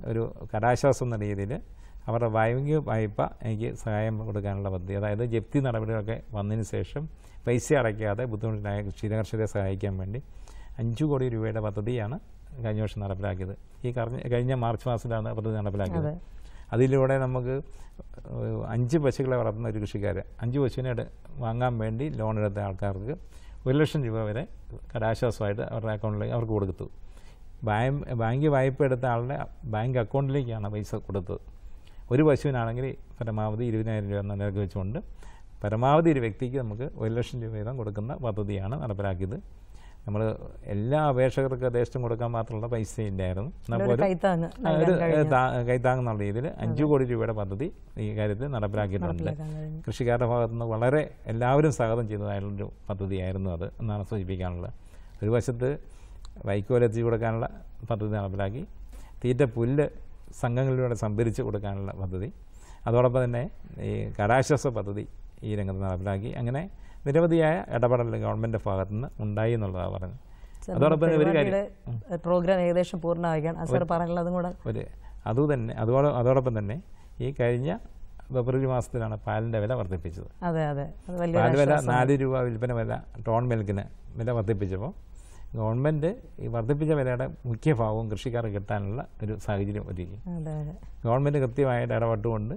ഒരു കടാശ്വാസം എന്ന രീതിയിൽ അവരുടെ വായ്പ എനിക്ക് സഹായം കൊടുക്കാനുള്ള പദ്ധതി, അതായത് ജപ്തി നടപടികളൊക്കെ വന്നതിന് ശേഷം പൈസ അടയ്ക്കാതെ ബുദ്ധിമുട്ടിലായ ക്ഷീര കർഷകരെ സഹായിക്കാൻ വേണ്ടി 5 കോടി രൂപയുടെ പദ്ധതിയാണ് കഴിഞ്ഞ വർഷം നടപ്പിലാക്കിയത്. ഈ കഴിഞ്ഞ മാർച്ച് മാസത്തിലാണ് പദ്ധതി നടപ്പിലാക്കിയത്. അതിലൂടെ നമുക്ക് 5 പശുക്കളെ വളർത്തുന്ന ഒരു കൃഷിക്കാർ 5 പശുവിനെ വാങ്ങാൻ വേണ്ടി ലോൺ എടുത്ത ആൾക്കാർക്ക് 1 ലക്ഷം രൂപ വരെ കടാശ്വാസമായിട്ട് അവരുടെ അക്കൗണ്ടിലേക്ക് അവർക്ക് കൊടുത്തു. ബാങ്ക് വായ്പ എടുത്ത ആളുടെ ബാങ്ക് അക്കൗണ്ടിലേക്കാണ് പൈസ കൊടുത്തത്. ഒരു പശുവിനാണെങ്കിൽ പരമാവധി 20,000 രൂപ എന്ന നിരക്ക് വെച്ചുകൊണ്ട് പരമാവധി ഒരു വ്യക്തിക്ക് നമുക്ക് 1 ലക്ഷം രൂപ വീതം കൊടുക്കുന്ന പദ്ധതിയാണ് നടപ്പിലാക്കിയത്. നമ്മൾ എല്ലാ അപേക്ഷകർക്ക് യഥേഷ്ടം കൊടുക്കാൻ മാത്രമുള്ള പൈസ ഇല്ലായിരുന്നു. ഒരു കൈത്താങ്ങ് എന്നുള്ള രീതിയിൽ 5 കോടി രൂപയുടെ പദ്ധതി ഈ കാര്യത്തിൽ നടപ്പിലാക്കിയിട്ടുണ്ട്. കൃഷിക്കാരുടെ ഭാഗത്തുനിന്ന് വളരെ എല്ലാവരും സ്വാഗതം ചെയ്തതായുള്ളൊരു പദ്ധതിയായിരുന്നു അത് എന്നാണ് സൂചിപ്പിക്കാനുള്ളത്. ഒരു വശത്ത് വൈക്കോൽ എത്തിച്ചു കൊടുക്കാനുള്ള പദ്ധതി നടപ്പിലാക്കി, തീറ്റ പുല്ല് സംഘങ്ങളിലൂടെ സംഭരിച്ച് കൊടുക്കാനുള്ള പദ്ധതി, അതോടൊപ്പം തന്നെ ഈ കടാശ്വാസ പദ്ധതി ഈ രംഗത്ത് നടപ്പിലാക്കി. അങ്ങനെ നിരവധിയായ ഇടപെടൽ ഗവൺമെൻറ് ഭാഗത്തുനിന്ന് ഉണ്ടായി എന്നുള്ളതാണ് പറഞ്ഞത്. അതോടൊപ്പം ഒരു കാര്യം, പ്രോഗ്രാം ഏകദേശം അതോടൊപ്പം തന്നെ ഈ കഴിഞ്ഞ ഫെബ്രുവരി മാസത്തിലാണ് പാലിൻ്റെ വില വർദ്ധിപ്പിച്ചത്. പാൽ വില 4 രൂപ വിൽപ്പന വില ടോൺ മിൽക്കിന് വില വർദ്ധിപ്പിച്ചപ്പോൾ ഗവൺമെൻറ് ഈ വർദ്ധിപ്പിച്ച വിലയുടെ മുഖ്യ ഭാഗവും കൃഷിക്കാർക്ക് കിട്ടാനുള്ള ഒരു സാഹചര്യം ഒരുക്കി. ഗവൺമെൻറ് കൃത്യമായിട്ട് ഇടപെട്ടുകൊണ്ട്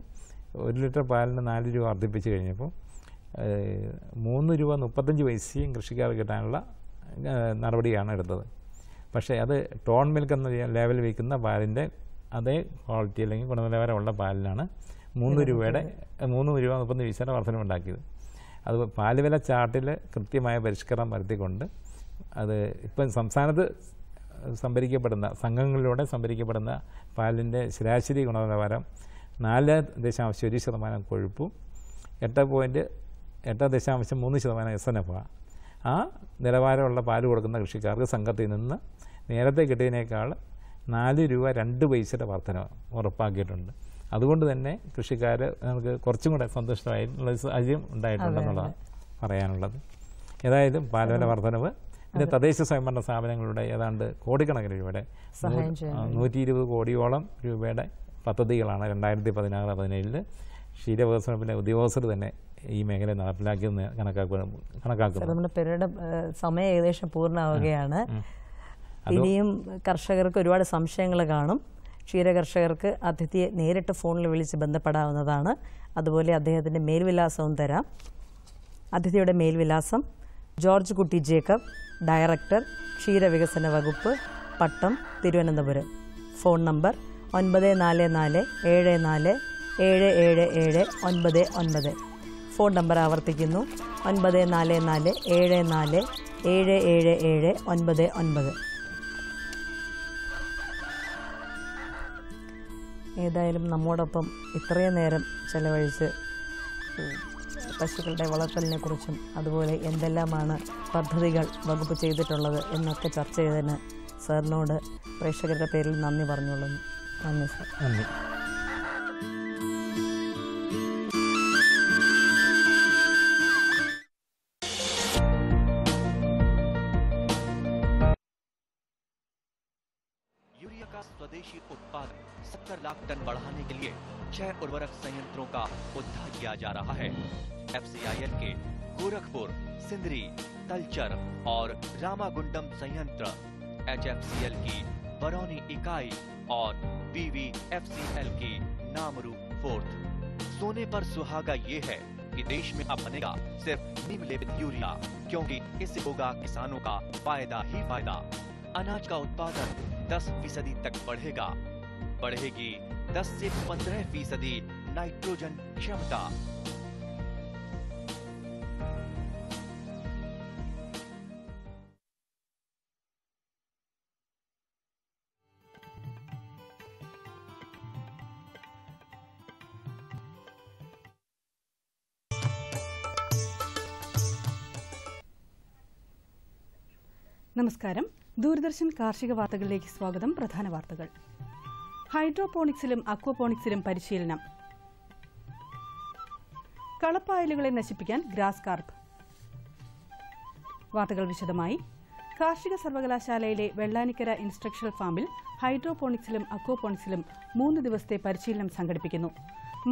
1 ലിറ്റർ പാലിന് 4 രൂപ വർദ്ധിപ്പിച്ച് കഴിഞ്ഞപ്പോൾ 3 രൂപ 35 പൈസയും കൃഷിക്കാർക്ക് കിട്ടാനുള്ള നടപടിയാണ് എടുത്തത്. പക്ഷേ അത് ടോൺ മിൽക്ക് എന്ന ലെവലിൽ വിൽക്കുന്ന പാലിൻ്റെ അതേ ക്വാളിറ്റി അല്ലെങ്കിൽ ഗുണനിലവാരമുള്ള പാലിനാണ് 3 രൂപ 30 പൈസയുടെ വർധനമുണ്ടാക്കിയത്. അത് പാല് വില ചാർട്ടിൽ കൃത്യമായ പരിഷ്കരണം വരുത്തിക്കൊണ്ട് അത് ഇപ്പം സംസ്ഥാനത്ത് സംഘങ്ങളിലൂടെ സംഭരിക്കപ്പെടുന്ന പാലിൻ്റെ ശരാശരി ഗുണനിലവാരം 4.1% കൊഴുപ്പും 8.3% SNF. ആ നിലവാരമുള്ള പാല് കൊടുക്കുന്ന കൃഷിക്കാർക്ക് സംഘത്തിൽ നിന്ന് നേരത്തെ കിട്ടിയതിനേക്കാൾ 4 രൂപ 2 പൈസയുടെ വർധന ഉറപ്പാക്കിയിട്ടുണ്ട്. അതുകൊണ്ട് തന്നെ കൃഷിക്കാർ നമുക്ക് കുറച്ചും കൂടെ സന്തുഷ്ടമായിട്ടുള്ള സാഹചര്യം ഉണ്ടായിട്ടുണ്ടെന്നുള്ളതാണ് പറയാനുള്ളത്. ഏതായാലും പാൽവില വർധനവ് പിന്നെ തദ്ദേശ സ്വയംഭരണ സ്ഥാപനങ്ങളുടെ ഏതാണ്ട് കോടിക്കണക്കിന് രൂപയുടെ 120 കോടിയോളം രൂപയുടെ പദ്ധതികളാണ് 2016-17 ക്ഷീരവികസനത്തിലെ ഉദ്യോഗസ്ഥർ തന്നെ ഈ മേഖല നടപ്പിലാക്കിയെന്ന് കണക്കാക്കുന്നു. സമയം ഏകദേശം പൂർണ്ണമാവുകയാണ്. ഇനിയും കർഷകർക്ക് ഒരുപാട് സംശയങ്ങൾ കാണും. ക്ഷീരകർഷകർക്ക് അതിഥിയെ നേരിട്ട് ഫോണിൽ വിളിച്ച് ബന്ധപ്പെടാവുന്നതാണ്. അതുപോലെ അദ്ദേഹത്തിൻ്റെ മേൽവിലാസവും തരാം. അതിഥിയുടെ മേൽവിലാസം: ജോർജ് കുട്ടി ജേക്കബ്, ഡയറക്ടർ, ക്ഷീരവികസന വകുപ്പ്, Pattom, Thiruvananthapuram. Phone number 9474747799. Phone number ആവർത്തിക്കുന്നു: 9474747799. ഏതായാലും നമ്മോടൊപ്പം ഇത്രയും നേരം ചെലവഴിച്ച് പശുക്കളുടെ വളർത്തലിനെ കുറിച്ചും അതുപോലെ എന്തെല്ലാമാണ് പദ്ധതികൾ വകുപ്പ് ചെയ്തിട്ടുള്ളത് എന്നൊക്കെ ചർച്ച ചെയ്തതിന് സാറിനോട് പ്രേക്ഷകരുടെ പേരിൽ നന്ദി പറഞ്ഞോളുന്നു. നന്ദി സാർ. നന്ദി. यूरिया का स्वदेशी उत्पादन 70 लाख टन बढ़ाने के लिए 6 उर्वरक संयंत्रों का उद्धार किया जा रहा है। FCIL के गोरखपुर, सिंदरी, तलचर और रामागुंडम संयंत्र, HFCL की बरौनी इकाई और BVFCL की नामरू फोर्थ। सोने पर सुहागा ये है कि देश में अब बनेगा सिर्फ निम्नलिखित यूरिया, क्योंकि इससे होगा किसानों का फायदा ही फायदा। अनाज का उत्पादन 10% तक बढ़ेगा। बढ़ेगी 10 से 15% नाइट्रोजन क्षमता। നമസ്കാരം. ദൂരദർശൻ കാർഷിക വാർത്തകളിലേക്ക് സ്വാഗതം. പ്രധാന വാർത്തകൾ. ഹൈഡ്രോപോണിക്സിലും അക്വപോണിക്സിലും പരിശീലനം. കളപ്പായലുകളെ നശിപ്പിക്കാൻ ഗ്രാസ് കാർപ്പ്. വാർത്തകൾ വിശദമായി. കാർഷിക സർവകലാശാലയിലെ വെള്ളാനിക്കര ഇൻസ്ട്രക്ഷണൽ ഫാമിൽ ഹൈഡ്രോപോണിക്സിലും അക്വപോണിക്സിലും 3 ദിവസത്തെ പരിശീലനം സംഘടിപ്പിക്കുന്നു.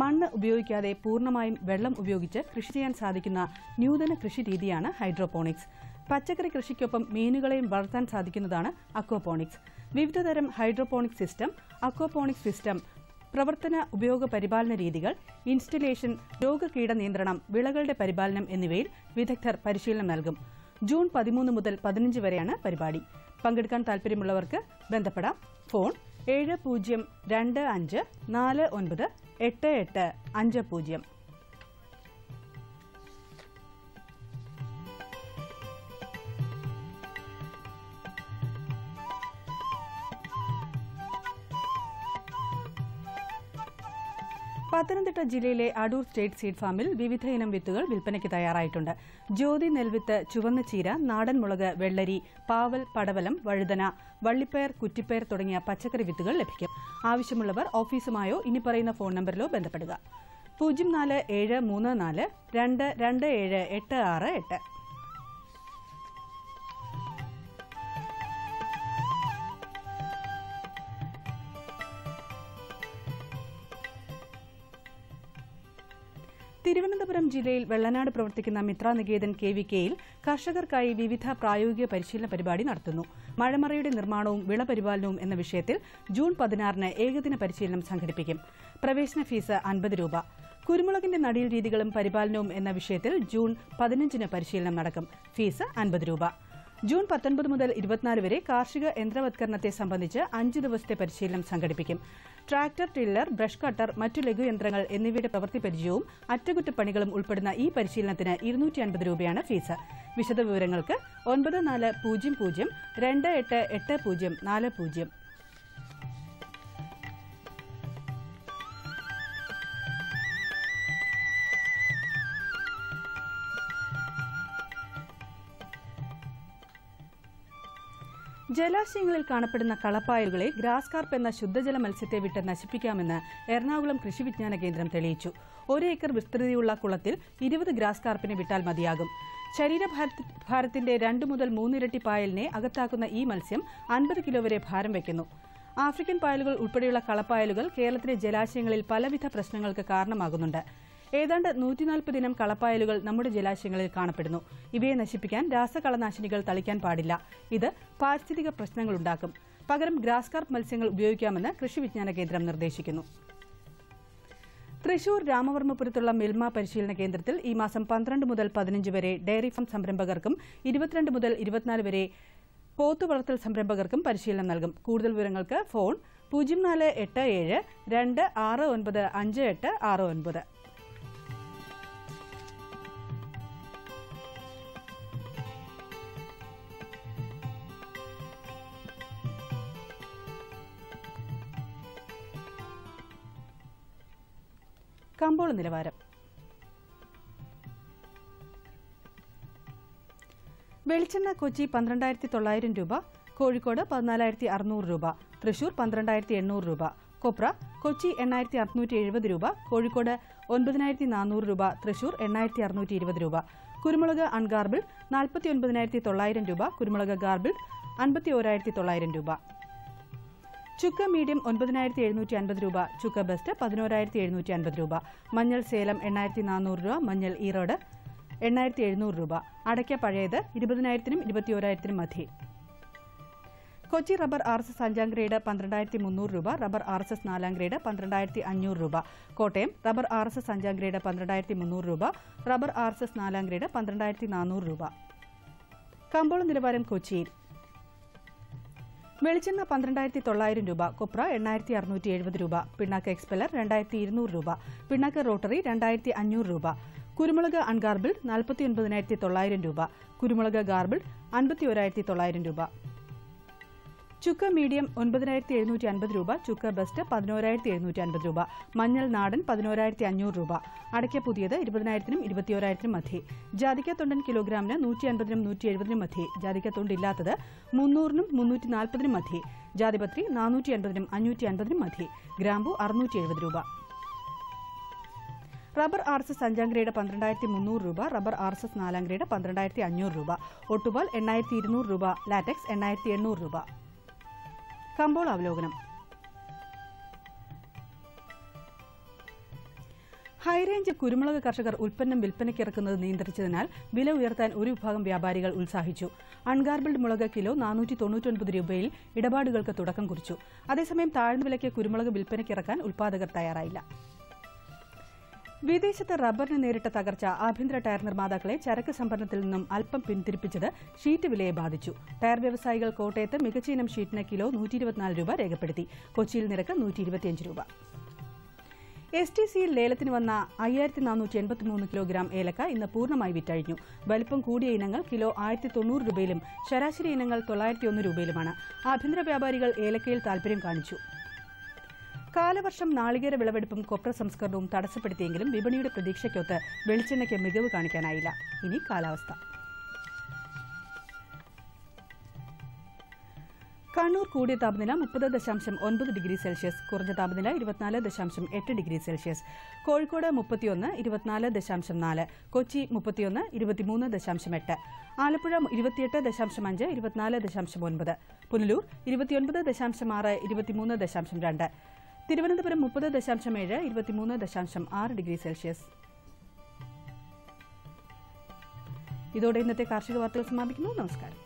മണ്ണ് ഉപയോഗിക്കാതെ പൂർണ്ണമായും വെള്ളം ഉപയോഗിച്ച് കൃഷി ചെയ്യാൻ സാധിക്കുന്ന നൂതന കൃഷി രീതിയാണ് ഹൈഡ്രോപോണിക്സ്. പച്ചക്കറി കൃഷിക്കൊപ്പം മീനുകളെയും വളർത്താൻ സാധിക്കുന്നതാണ് അക്വപോണിക്സ്. വിവിധതരം ഹൈഡ്രോപോണിക് സിസ്റ്റം, അക്വപോണിക് സിസ്റ്റം, പ്രവർത്തന ഉപയോഗ പരിപാലന രീതികൾ, ഇൻസ്റ്റലേഷൻ, രോഗകീട നിയന്ത്രണം, വിളകളുടെ പരിപാലനം എന്നിവയിൽ വിദഗ്ധർ പരിശീലനം നൽകും. ജൂൺ 13 മുതൽ 15 വരെയാണ് പരിപാടി. പങ്കെടുക്കാൻ താൽപര്യമുള്ളവർക്ക് ബന്ധപ്പെടാം. ഫോൺ 7025498850. പത്തനംതിട്ട ജില്ലയിലെ അടൂർ സ്റ്റേറ്റ് സീഡ് ഫാമിൽ വിവിധ ഇനം വിത്തുകൾ വിൽപ്പനയ്ക്ക് തയ്യാറായിട്ടുണ്ട്. ജ്യോതി നെൽവിത്ത്, ചുവന്ന ചീര, നാടൻ മുളക്, വെള്ളരി, പാവൽ, പടവലം, വഴുതന, വള്ളിപ്പയർ, കുറ്റിപ്പയർ തുടങ്ങിയ പച്ചക്കറി വിത്തുകൾ ലഭിക്കും. ആവശ്യമുള്ളവർ ഓഫീസുമായോ ഇനി പറയുന്ന ഫോൺ നമ്പറിലോ ബന്ധപ്പെടുക. 0473422786. തിരുവനന്തപുരം ജില്ലയിൽ വെള്ളനാട് പ്രവർത്തിക്കുന്ന മിത്രനികേതൻ KVKയിൽ കർഷകർക്കായി വിവിധ പ്രായോഗിക പരിശീലന പരിപാടി നടത്തുന്നു. മഴമറയുടെ നിർമ്മാണവും വിളപരിപാലനവും എന്ന വിഷയത്തിൽ ജൂൺ 16 ഏകദിന പരിശീലനം സംഘടിപ്പിക്കും. പ്രവേശന ഫീസ് 50 രൂപ. കുരുമുളകിന്റെ നടീൽ രീതികളും പരിപാലനവും എന്ന വിഷയത്തിൽ ജൂൺ 15 പരിശീലനം നടക്കും. ഫീസ് 50 രൂപ. ജൂൺ 19 മുതൽ 24 വരെ കാർഷിക യന്ത്രവത്കരണത്തെ സംബന്ധിച്ച് 5 ദിവസത്തെ പരിശീലനം സംഘടിപ്പിക്കും. ട്രാക്ടർ, ടില്ലർ, ബ്രഷ് കട്ടർ, മറ്റു ലഘുയന്ത്രങ്ങൾ എന്നിവയുടെ പ്രവൃത്തി പരിചയവും അറ്റകുറ്റപ്പണികളും ഉൾപ്പെടുന്ന ഈ പരിശീലനത്തിന് 250 രൂപയാണ് ഫീസ്. വിശദവിവരങ്ങൾക്ക് 9400288040. ജലാശയങ്ങളിൽ കാണപ്പെടുന്ന കളപ്പായലുകളെ ഗ്രാസ് കാർപ്പ് എന്ന ശുദ്ധജല മത്സ്യത്തെ വിട്ട് നശിപ്പിക്കാമെന്ന് എറണാകുളം കൃഷി വിജ്ഞാന കേന്ദ്രം തെളിയിച്ചു. 1 ഏക്കർ വിസ്തൃതിയുള്ള കുളത്തിൽ 20 ഗ്രാസ് കാർപ്പിനെ വിട്ടാൽ മതിയാകും. ശരീരഭാരത്തിന്റെ 2 മുതൽ 3 ഇരട്ടി പായലിനെ അകത്താക്കുന്ന ഈ മത്സ്യം 50 കിലോ വരെ ഭാരം വയ്ക്കുന്നു. ആഫ്രിക്കൻ പായലുകൾ ഉൾപ്പെടെയുള്ള കളപ്പായലുകൾ കേരളത്തിലെ ജലാശയങ്ങളിൽ പലവിധ പ്രശ്നങ്ങൾക്ക് കാരണമാകുന്നുണ്ട്. ഏതാണ്ട് 140 ഇനം കളപ്പായലുകൾ നമ്മുടെ ജലാശയങ്ങളിൽ കാണപ്പെടുന്നു. ഇവയെ നശിപ്പിക്കാൻ രാസകളനാശിനികൾ തളിക്കാൻ പാടില്ല. ഇത് പാരിസ്ഥിതിക പ്രശ്നങ്ങളുണ്ടാക്കും. പകരം ഗ്രാസ് കാർപ്പ് മത്സ്യങ്ങൾ ഉപയോഗിക്കാമെന്ന് കൃഷി വിജ്ഞാന കേന്ദ്രം നിർദ്ദേശിക്കുന്നു. തൃശൂർ രാമവർമ്മപുരത്തുള്ള മിൽമ പരിശീലന കേന്ദ്രത്തിൽ ഈ മാസം 12 മുതൽ 15 വരെ ഡയറി ഫാം സംരംഭകർക്കും 22 മുതൽ 24 വരെ പോത്തു വളർത്തൽ സംരംഭകർക്കും പരിശീലനം നൽകും. കൂടുതൽ വിവരങ്ങൾക്ക് ഫോൺ 0487 269 5869. കമ്പോള നിലവാരം. വെളിച്ചെണ്ണ കൊച്ചി 12,900 രൂപ, കോഴിക്കോട് 14,600 രൂപ, തൃശൂർ 12,800 രൂപ. കൊപ്ര കൊച്ചി 8,670 രൂപ, കോഴിക്കോട് 9,400 രൂപ, തൃശൂർ 8,620 രൂപ. കുരുമുളക് അൺഗാർബിൾഡ് 49,900 രൂപ, കുരുമുളക് ഗാർബിൾഡ് 51,900 രൂപ. ചുക്ക് മീഡിയം 9,750 രൂപ, ചുക്ക് ബെസ്റ്റ് 11,750 രൂപ. മഞ്ഞൾ സേലം 8,400 രൂപ, മഞ്ഞൾ ഈറോഡ് 8,700 രൂപ. അടയ്ക്ക പഴയത് 20,000-നും 21,000-നും മധ്യേ. കൊച്ചി റബ്ബർ RSS 5 ഗ്രേഡ് 12,300 രൂപ, റബ്ബർ RSS 4 ഗ്രേഡ് 12,500 രൂപ. കോട്ടയം റബ്ബർ RSS 5 ഗ്രേഡ് 12,300 രൂപ, റബ്ബർ RSS 4 ഗ്രേഡ് 12,400 രൂപ. കമ്പോള നിലവാരം കൊച്ചിയിൽ. വെളിച്ചെണ്ണ 12,900 രൂപ, കൊപ്ര 8,670 രൂപ, പിണ്ണാക്ക് എക്സ്പെല്ലർ 2,200 രൂപ, പിണ്ണാക്ക് റോട്ടറി 2,500 രൂപ. കുരുമുളക് അൺഗാർബിൾഡ് 49,900 രൂപ, കുരുമുളക് ഗാർബിൾഡ് 51,900 രൂപ. ചുക്ക് മീഡിയം 9,750 രൂപ, ചുക്ക് ബെസ്റ്റ് 11,750 രൂപ, മഞ്ഞൾ നാടൻ 11,500 രൂപ. അടയ്ക്ക പുതിയത് 20,000-നും 21,000-നും മധ്യേ. ജാതിക്ക തൊണ്ടൻ കിലോഗ്രാമിന് 150-നും 170-നും മധ്യേ. ജാതിക്ക തൊണ്ടില്ലാത്തത് 300-നും 340-നും മധ്യേ. ജാതിപത്രി 480-നും 550-നും മധ്യേ. ഗ്രാമ്പു 670 രൂപ. റബ്ബർ RSS 5 ഗ്രേഡ് 12,300 രൂപ, റബ്ബർ RSS 4 ഗ്രേഡ് 12,500 രൂപ. ഒട്ടുപാൽ 8,200 രൂപ, ലാറ്റക്സ് 8,800 രൂപ. കമ്പോള അവലോകനം. ഹൈറേഞ്ച് കുരുമുളക് കർഷകർ ഉൽപ്പന്നം വിൽപ്പനയ്ക്കിറക്കുന്നത് നിയന്ത്രിച്ചതിനാൽ വില ഉയർത്താൻ ഒരു വിഭാഗം വ്യാപാരികൾ ഉത്സാഹിച്ചു. അൺഗാർബിൾഡ് മുളക് കിലോ 499 രൂപയിൽ ഇടപാടുകൾക്ക് തുടക്കം കുറിച്ചു. അതേസമയം താഴ്ന്ന വിലയ്ക്ക് കുരുമുളക് വിൽപ്പനയ്ക്കിറക്കാൻ ഉൽപ്പാദകർ തയ്യാറായില്ല. വിദേശത്ത് റബ്ബറിന് നേരിട്ട തകർച്ച ആഭ്യന്തര ടയർ നിർമ്മാതാക്കളെ ചരക്ക് സംഭരണത്തിൽ നിന്നും അല്പം പിന്തിരിപ്പിച്ചത് ഷീറ്റ് വിലയെ ബാധിച്ചു. ടയർ വ്യവസായികൾ കോട്ടയത്ത് മികച്ച ഇനം ഷീറ്റിന് കിലോ 124 രൂപ രേഖപ്പെടുത്തി. കൊച്ചിയിൽ നിരക്ക് 125 രൂപ. STCയിൽ ലേലത്തിന് വന്ന 5,483 കിലോഗ്രാം ഏലക്ക ഇന്ന് പൂർണ്ണമായി വിറ്റഴിഞ്ഞു. വലിപ്പം കൂടിയ ഇനങ്ങൾ കിലോ 1,090 രൂപയിലും ശരാശരി ഇനങ്ങൾ 901 രൂപയിലുമാണ്. ആഭ്യന്തര വ്യാപാരികൾ ഏലക്കയിൽ താൽപര്യം കാണിച്ചു. കാലവർഷം നാളികേര വിളവെടുപ്പും കൊപ്ര സംസ്കരണവും തടസ്സപ്പെടുത്തിയെങ്കിലും വിപണിയുടെ പ്രതീക്ഷയ്ക്കൊത്ത് വെളിച്ചെണ്ണയ്ക്ക് മികവ് കാണിക്കാനായില്ല. ഇനി കാലാവസ്ഥ. കണ്ണൂർ കൂടിയ താപനില 30.9 ഡിഗ്രി സെൽഷ്യസ്, കുറഞ്ഞ താപനില 24.8 degree Celsius. Kozhikode 31, 24.4, Kochi 31, 23.8, Alappuzha 28.5, 24.9, Punalur 29.6, 23.2, Thiruvananthapuram 30.7, 23.6 degree Celsius. ഇതോടെ ഇന്നത്തെ കാർഷിക വാർത്തകൾ സമാപിക്കുന്നു. നമസ്കാരം.